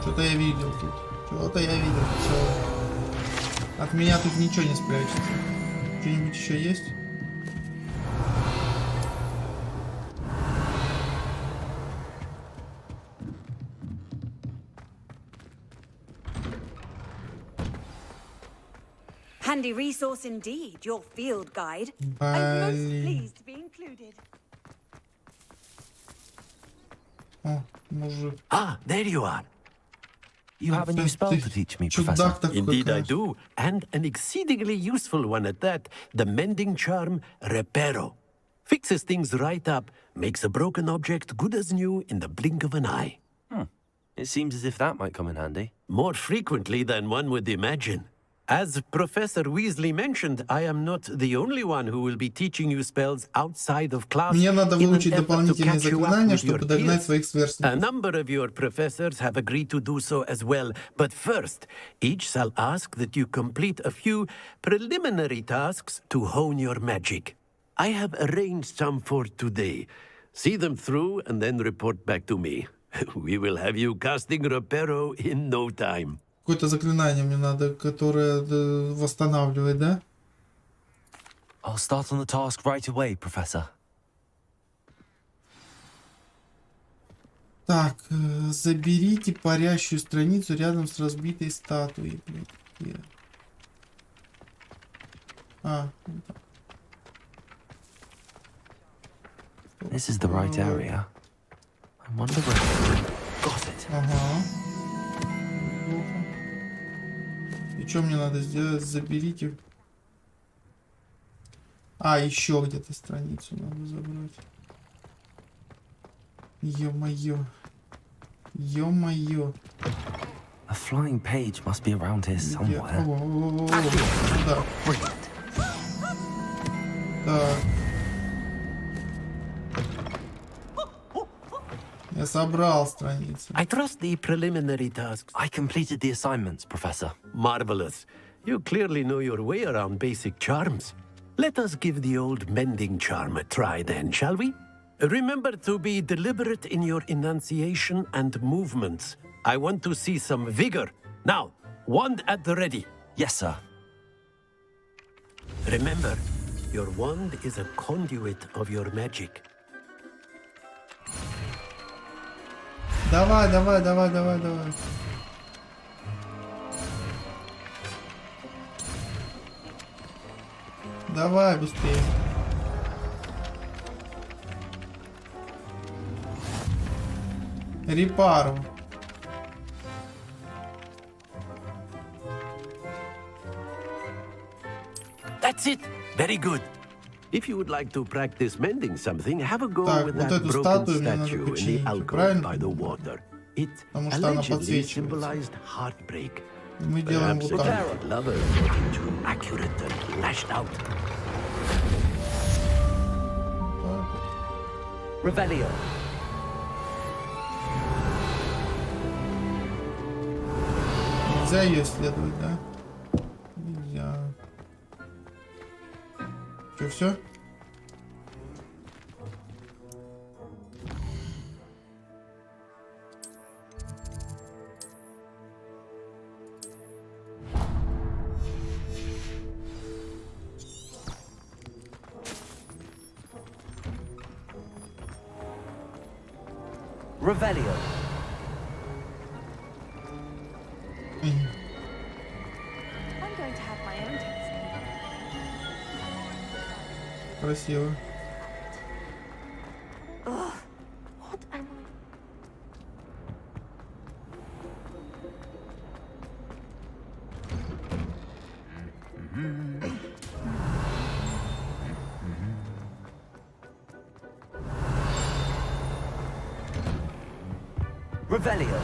Что-то я видел тут. Что-то я видел. Все. От меня тут ничего не спрячется. Что-нибудь еще есть? Handy resource indeed, your field guide. I'm most pleased to be included. О, мужик. Ah, there you are. You have a new spell to teach me, Professor. Чудак такой, Indeed I конечно. do, and an exceedingly useful one at that. The mending charm, Reparo. Fixes things right up, makes a broken object good as new in the blink of an eye. It seems as if that might come in handy. More frequently than one would imagine. As Professor Weasley mentioned, I am not the only one who will be teaching you spells outside of class. Мне надо in an выучить effort to дополнительные catch you up заклинания, with your чтобы догнать peers. своих A сверстников. number of your professors have agreed to do so as well, but first, each shall ask that you complete a few preliminary tasks to hone your magic. I have arranged some for today. See them through and then report back to me. We will have you casting Reparo in no time. Какое-то заклинание мне надо, которое восстанавливает, да? I'll start on the task right away, Professor. Так, заберите парящую страницу рядом с разбитой статуей. Блин, где? А, This is the right area. I wonder where... Got it. ага. Плохо. И что мне надо сделать? Заберите. А, еще где-то страницу надо забрать. Ё-моё. Ё-моё. A flying page must be around here somewhere. Да. Так. Я собрал страницы. I trust the preliminary tasks. I completed the assignments, Professor. Marvelous. You clearly know your way around basic charms. Let us give the old mending charm a try then, shall we? Remember to be deliberate in your enunciation and movements. I want to see some vigor. Now, wand at the ready. Yes, sir. Remember, your wand is a conduit of your magic. Давай, давай, давай, давай, давай. Давай быстрее. Репару. That's it. Very good. If you would like to practice mending something, have a go Так, with вот that эту broken статую мне надо statue in the починить, alcove правильно? by the water. It Потому что она allegedly подсвечивается. symbolized heartbreak. Мы делаем Perhaps вот the так. talented lover got too accurate and lashed out. Revelio. Нельзя ее исследовать, да? Нельзя. Что, все? Revelio. I'm going to have my own taste. Красиво. Ugh, what am I? Revelio.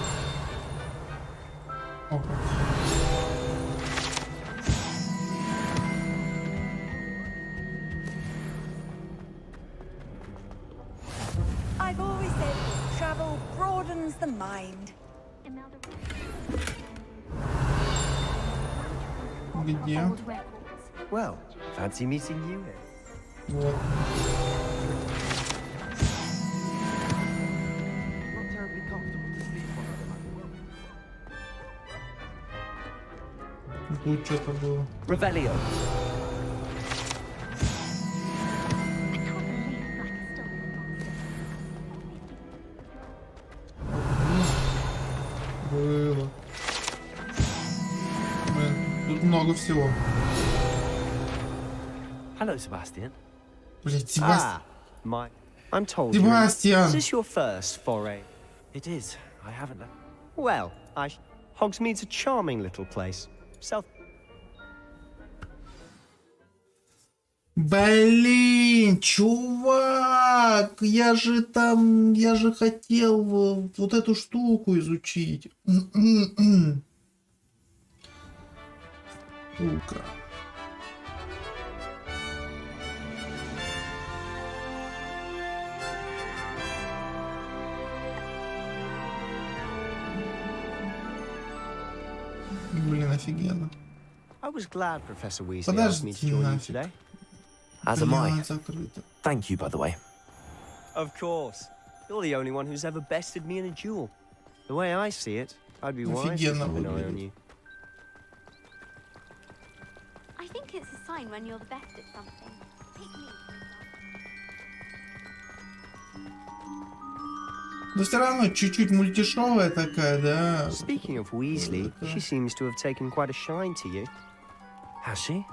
I've always said travel broadens the mind. Где? Well, fancy meeting you here. Вот. Тут что-то было. Revelio. Было. Блин, тут много всего. Hello, Sebastian. Блин, Себастьян. I'm told Sebastian. Is this your first foray? It is. I haven't. Well, Hogsmeade's a charming little place. Блин, чувак, я же хотел вот эту штуку изучить. Сука. Блин, офигенно. I was glad Professor Weasley asked me to join you today. As am I. Закрыто. Thank you, by the way. Of course. You're the only one who's ever bested me in a duel. The way I see it, I'd be wise to keep Офигенно an eye on выглядит. you. I think it's a sign when you're the best at something. Take me. Но все равно чуть-чуть мультишовая такая, да? Speaking of Weasley, she seems to have taken quite a shine to you. Has she?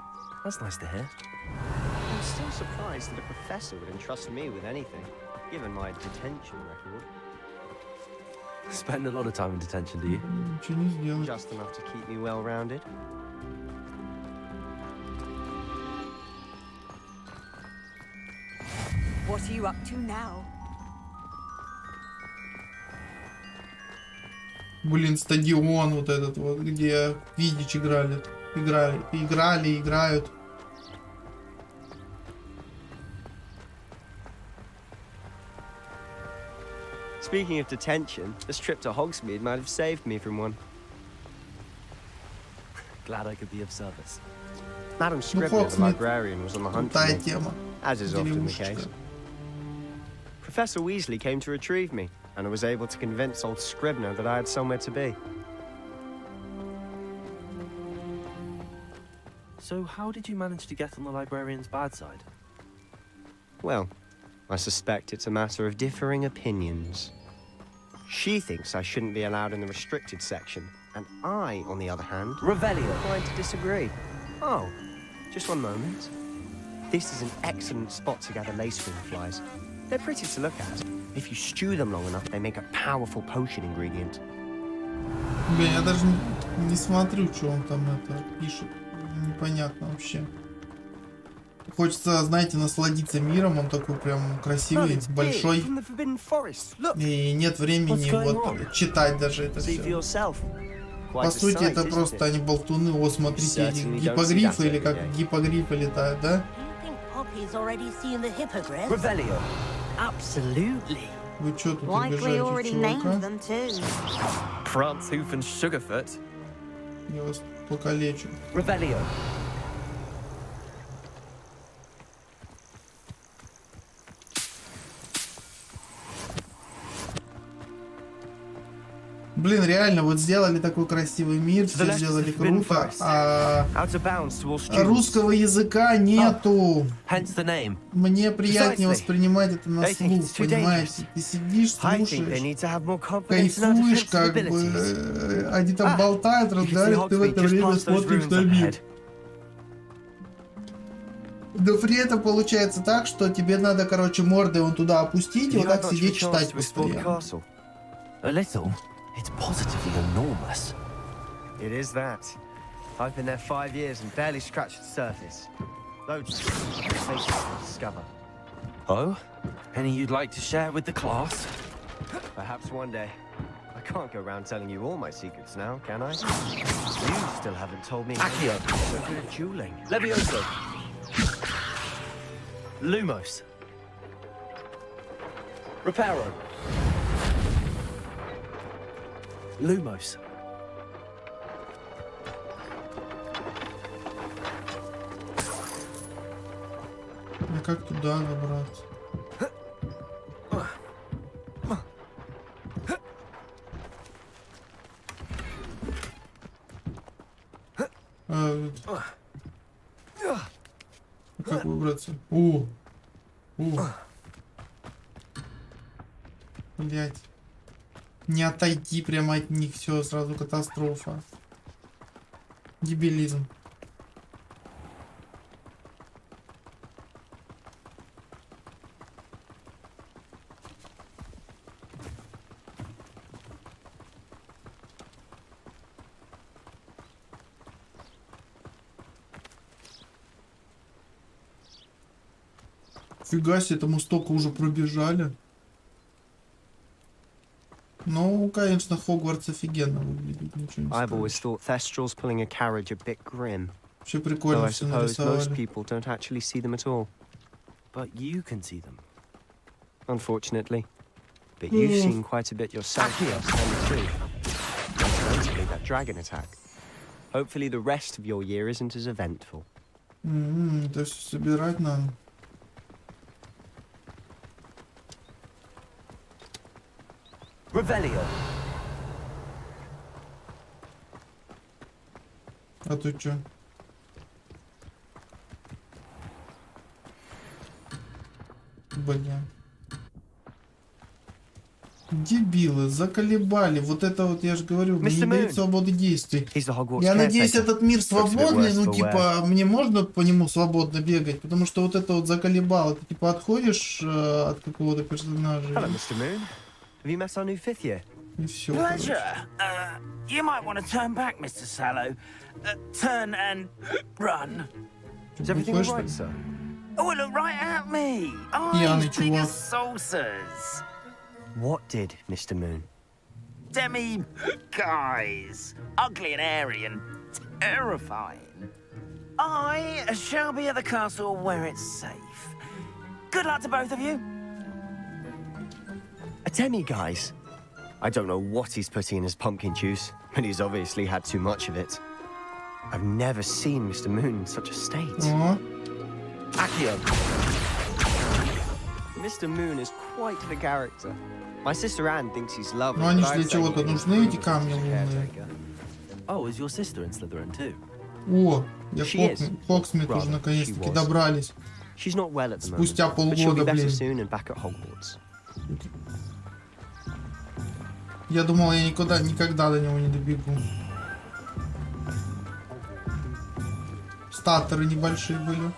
That's nice to hear. I'm still surprised that a professor would entrust me with anything, given my detention record. Spend a lot of time in detention, do you? Ничего не сделать. Just enough to keep me well-rounded. What are you up to now? Блин, стадион вот этот вот, где Квиддич играли, играют. Speaking of detention, this trip to Hogsmeade might have saved me from one. Glad I could be of service. Madam Scribner, the librarian, was on the hunt for me, as is often the case. Professor Weasley came to retrieve me, and I was able to convince old Scribner that I had somewhere to be. So how did you manage to get on the librarian's bad side? Well, I suspect it's a matter of differing opinions. She thinks I shouldn't be allowed in the restricted section, and I, on the other hand, Revelio, inclined to disagree. Oh, just one moment. This is an excellent spot to gather lacewing flies. They're pretty to look at. If you stew them long enough, they make a powerful potion ingredient. Блин, я даже не смотрю, что он там это пишет. Непонятно вообще. Хочется, знаете, насладиться миром. Он такой прям красивый, большой. И нет времени вот читать даже это все. По сути, это просто они болтуны. О, смотрите, эти гиппогрифы или как гиппогрифы летают, да? Вы что тут обижаете, чувака? Prantzhoof and Sugarfoot. Я вас покалечу. Блин, реально, вот сделали такой красивый мир, все сделали круто, а русского языка нету. Мне приятнее воспринимать это на слух, понимаете? Ты сидишь, слушаешь, кайфуешь, как бы, они там болтают, разговаривают, ты в это время смотришь на мир. Но при этом получается так, что тебе надо, короче, мордой вон туда опустить и вот так сидеть читать постоянно. It's positively enormous. It is that. I've been there 5 years and barely scratched the surface. Loads of places to discover. Oh? Any you'd like to share with the class? Perhaps one day. I can't go around telling you all my secrets now, can I? You still haven't told me Accio. so good at dueling. Levioso. Lumos. Reparo. Lumos. А как туда добраться? Как выбраться? О! Блять. Не отойти прямо от них, все, сразу катастрофа. Дебилизм. Фига себе, там столько уже пробежали. Ну, конечно, Хогвартс офигенно выглядит, ничего не I've always thought Thestrals pulling a carriage a bit grim. Вообще прикольно все нарисовали. Most people don't actually see them at all. But you can see them. Unfortunately. But you've seen quite a bit yourself too. Notably that dragon attack. Hopefully the rest of your year isn't as eventful. Это все собирать надо. Revelio. А тут что? Блин. Дебилы, заколебали. Вот это вот, я же говорю, мне не дают свободы действий. Я надеюсь, этот мир свободный, ну типа, мне можно по нему свободно бегать, потому что вот это вот заколебало. Ты типа отходишь от какого-то персонажа. Have you met our new 5th year? Pleasure. You might want to turn back, Mr. Sallow. Turn and run. Is everything all right, sir? Oh, look right at me. Eyes big as saucers. What did, Mr. Moon? Demi-guys. Ugly and airy and terrifying. I shall be at the castle where it's safe. Good luck to both of you. A demi-guise? I don't know what he's putting in his pumpkin juice, but he's obviously had too much of it. I've never seen Mr. Moon in such a state. Accio! Mr. Moon is quite the character. My sister Anne thinks he's lovely. Ну они же для чего-то нужны, эти камни лунные. Oh, is your sister in Slytherin too? О, я Хогсмит уже наконец-таки добрались. She's not well at the moment, Спустя but she'll be полгода, better блин. soon and back at Hogwarts. Я думал, я никогда до него не добегу. Статоры небольшие были.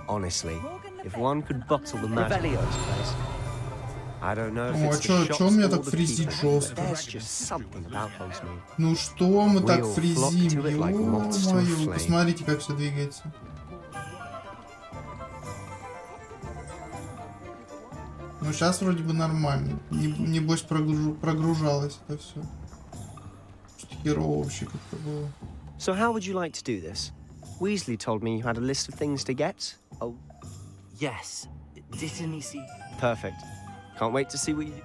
Honestly, if one could bottle the magic in this place. I don't know if О, it's the shots чё меня or так the фризит people. жестко? There's just something about Hogsmeade. Ну что мы We так all фризим? flock to it like moths to a Ё-моё, flame. посмотрите, как все двигается. Ну сейчас вроде бы нормально. Небось прогружалось это все. Что-то херово вообще как-то было. So how would you like to do this? Weasley told me you had a list of things to get. Oh, yes. Didn't he see? Perfect. Can't wait to see what you do.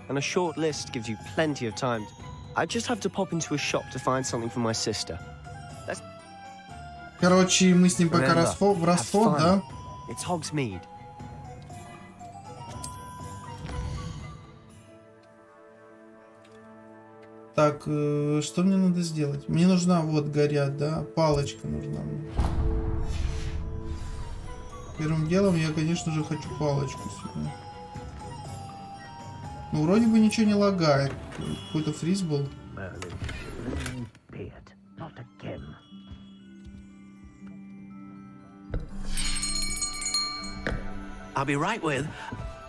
And a short list gives you plenty of time. I just have to pop into a shop to find something for my sister. Короче, мы с ним пока Remember, в расход, have да? fun. It's Hogsmeade. Так, что мне надо сделать? Мне нужна, вот, горят, да? Палочка нужна мне. Первым делом я, конечно же, хочу палочку сюда. Ну, вроде бы ничего не лагает. Какой-то фриз был. I'll be right with...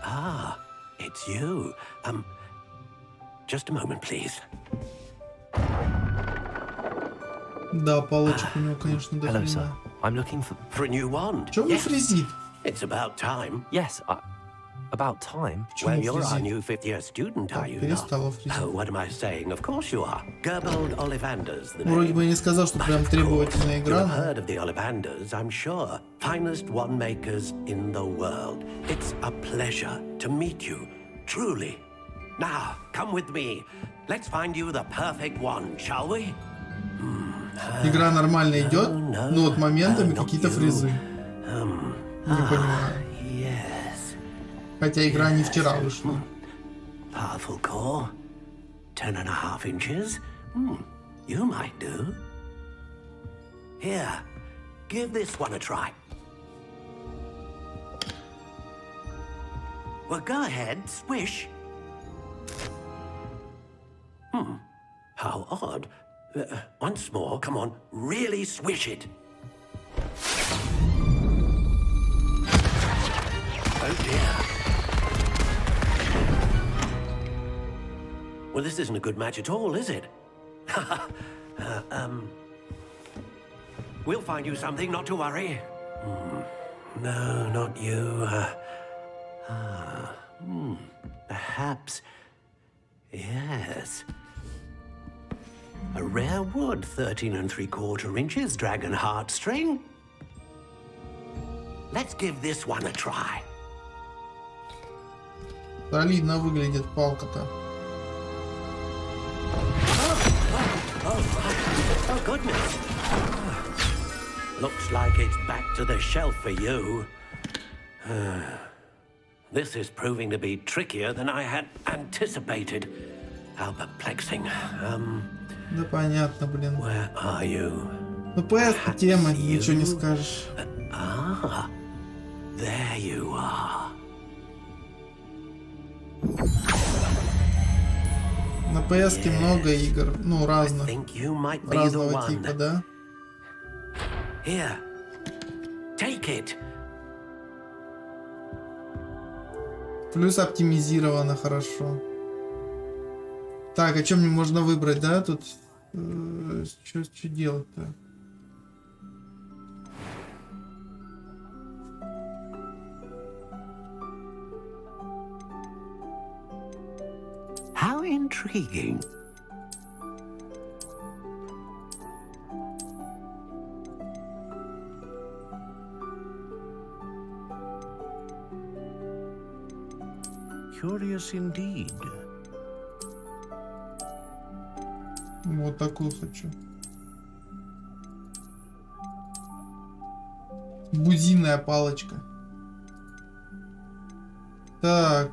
Ah, it's you. Just a moment, please. Да, палочка у него, конечно, Hello, sir. дофига. I'm looking for a new wand. Чё вы фризит? It's about time. Yes, about time. Well, you're our new fifth-year student, are you not? Oh, what am I saying? Of course you are. Gerbold Ollivanders, the name. Вроде бы я не сказал, что прям требовательная You've игра. heard of the Ollivanders, I'm sure. Finest wand makers in the world. It's a pleasure to meet you, truly. Now, come with me. Let's find you the perfect wand, shall we? Игра нормально идет, но вот моментами какие-то фризы. Не понимаю. Хотя игра не вчера вышла. Powerful core. 10.5 inches. You might do. Here, give this one a try. Well, go ahead, swish. How odd. Once more, come on, really swish it. Oh dear. Well, this isn't a good match at all, is it? We'll find you something, not to worry. No, not you. Perhaps. Yes. A rare wood, 13 3/4 inches, dragon heartstring. Let's give this one a try. Солидно выглядит палка-то. Oh, goodness. Looks like it's back to the shelf for you. This is proving to be trickier than I had anticipated. How perplexing. Да понятно, блин. Where are you? Ну, PS тема, ничего не скажешь. Ah, there you are. На PS много игр, ну, разных. Разного типа, да? Here, take it. Плюс оптимизировано хорошо. Так, а что мне можно выбрать, да? Тут что делать-то? How intriguing. Curious indeed. Вот такую хочу. Бузиная палочка. Так,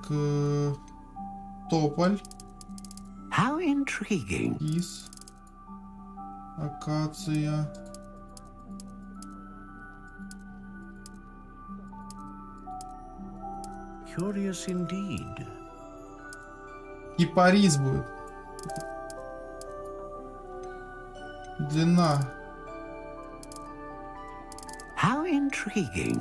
тополь. How intriguing. Кис. Акация. Curious indeed. Кипарис будет. Длина. How intriguing.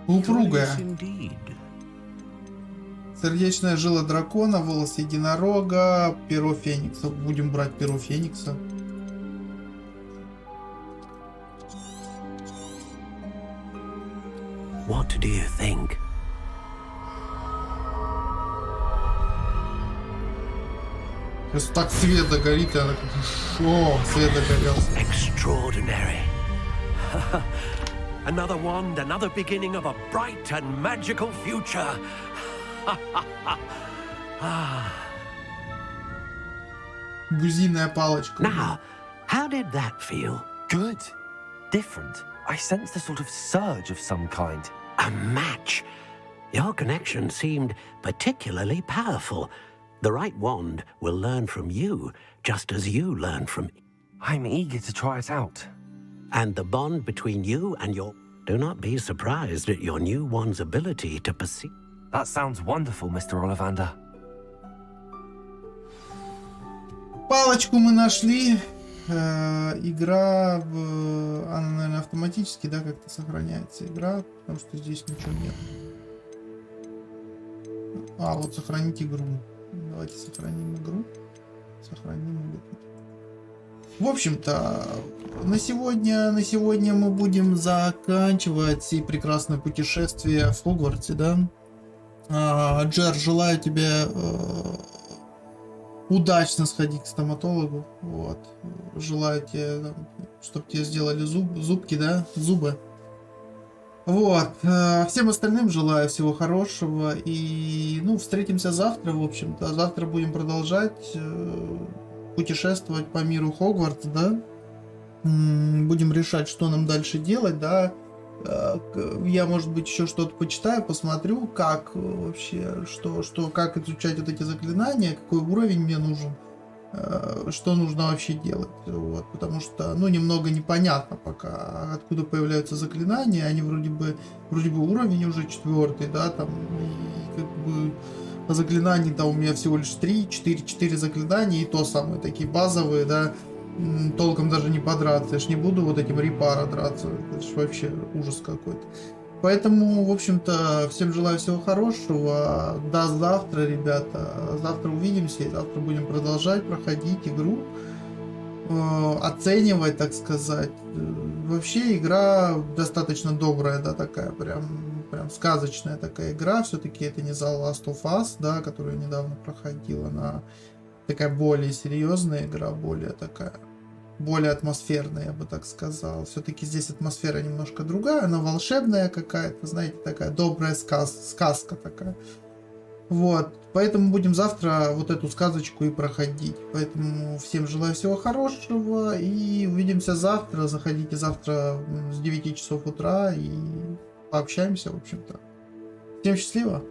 Упругая. Сердечная жила дракона, волос единорога, перо феникса. Будем брать перо феникса. What do you think? Сейчас так свет догорит, и она как... О, свет догорелся. Extraordinary. Another wand, another beginning of a bright and magical future. Бузиная палочка. Now, how did that feel? Good. Different. I sensed a sort of surge of some kind. A match. Your connection seemed particularly powerful. The right wand will learn from you, just as you learn from... I'm eager to try it out. And the bond between you and your... Do not be surprised at your new wand's ability to perceive... That sounds wonderful, Mr. Ollivander. Палочку мы нашли. Игра, она, наверное, автоматически, да, как-то сохраняется игра, потому что здесь ничего нет. А, вот сохранить игру. Давайте сохраним игру. Сохраним игру. В общем-то, на сегодня мы будем заканчивать сие прекрасное путешествие в Хогвартсе, да. Джер, желаю тебе удачно сходить к стоматологу. Вот. Желаю тебе, чтобы тебе сделали зубки, да, зубы. Вот. Всем остальным желаю всего хорошего. И, ну, встретимся завтра, в общем-то. Завтра будем продолжать путешествовать по миру Хогвартс, да. Будем решать, что нам дальше делать, да. Я, может быть, еще что-то почитаю, посмотрю, как вообще, как изучать вот эти заклинания, какой уровень мне нужен, что нужно вообще делать. Вот, потому что, ну, немного непонятно пока, откуда появляются заклинания. Они вроде бы уровень уже 4, да, там, и как бы заклинаний-то у меня всего лишь 4 заклинания, и то самые такие базовые, да. Толком даже не подраться. Я ж не буду вот этим репара драться. Это ж вообще ужас какой-то. Поэтому, в общем-то, всем желаю всего хорошего. До завтра, ребята. Завтра увидимся. И завтра будем продолжать проходить игру. Оценивать, так сказать. Вообще игра достаточно добрая, да, такая прям сказочная такая игра. Все-таки это не The Last of Us, да, которую я недавно проходила. Она такая более серьезная игра, более атмосферная, я бы так сказал. Все-таки здесь атмосфера немножко другая, она волшебная какая-то, знаете, такая добрая сказка такая. Вот, поэтому будем завтра вот эту сказочку и проходить. Поэтому всем желаю всего хорошего и увидимся завтра. Заходите завтра с 9 часов утра и пообщаемся, в общем-то. Всем счастливо!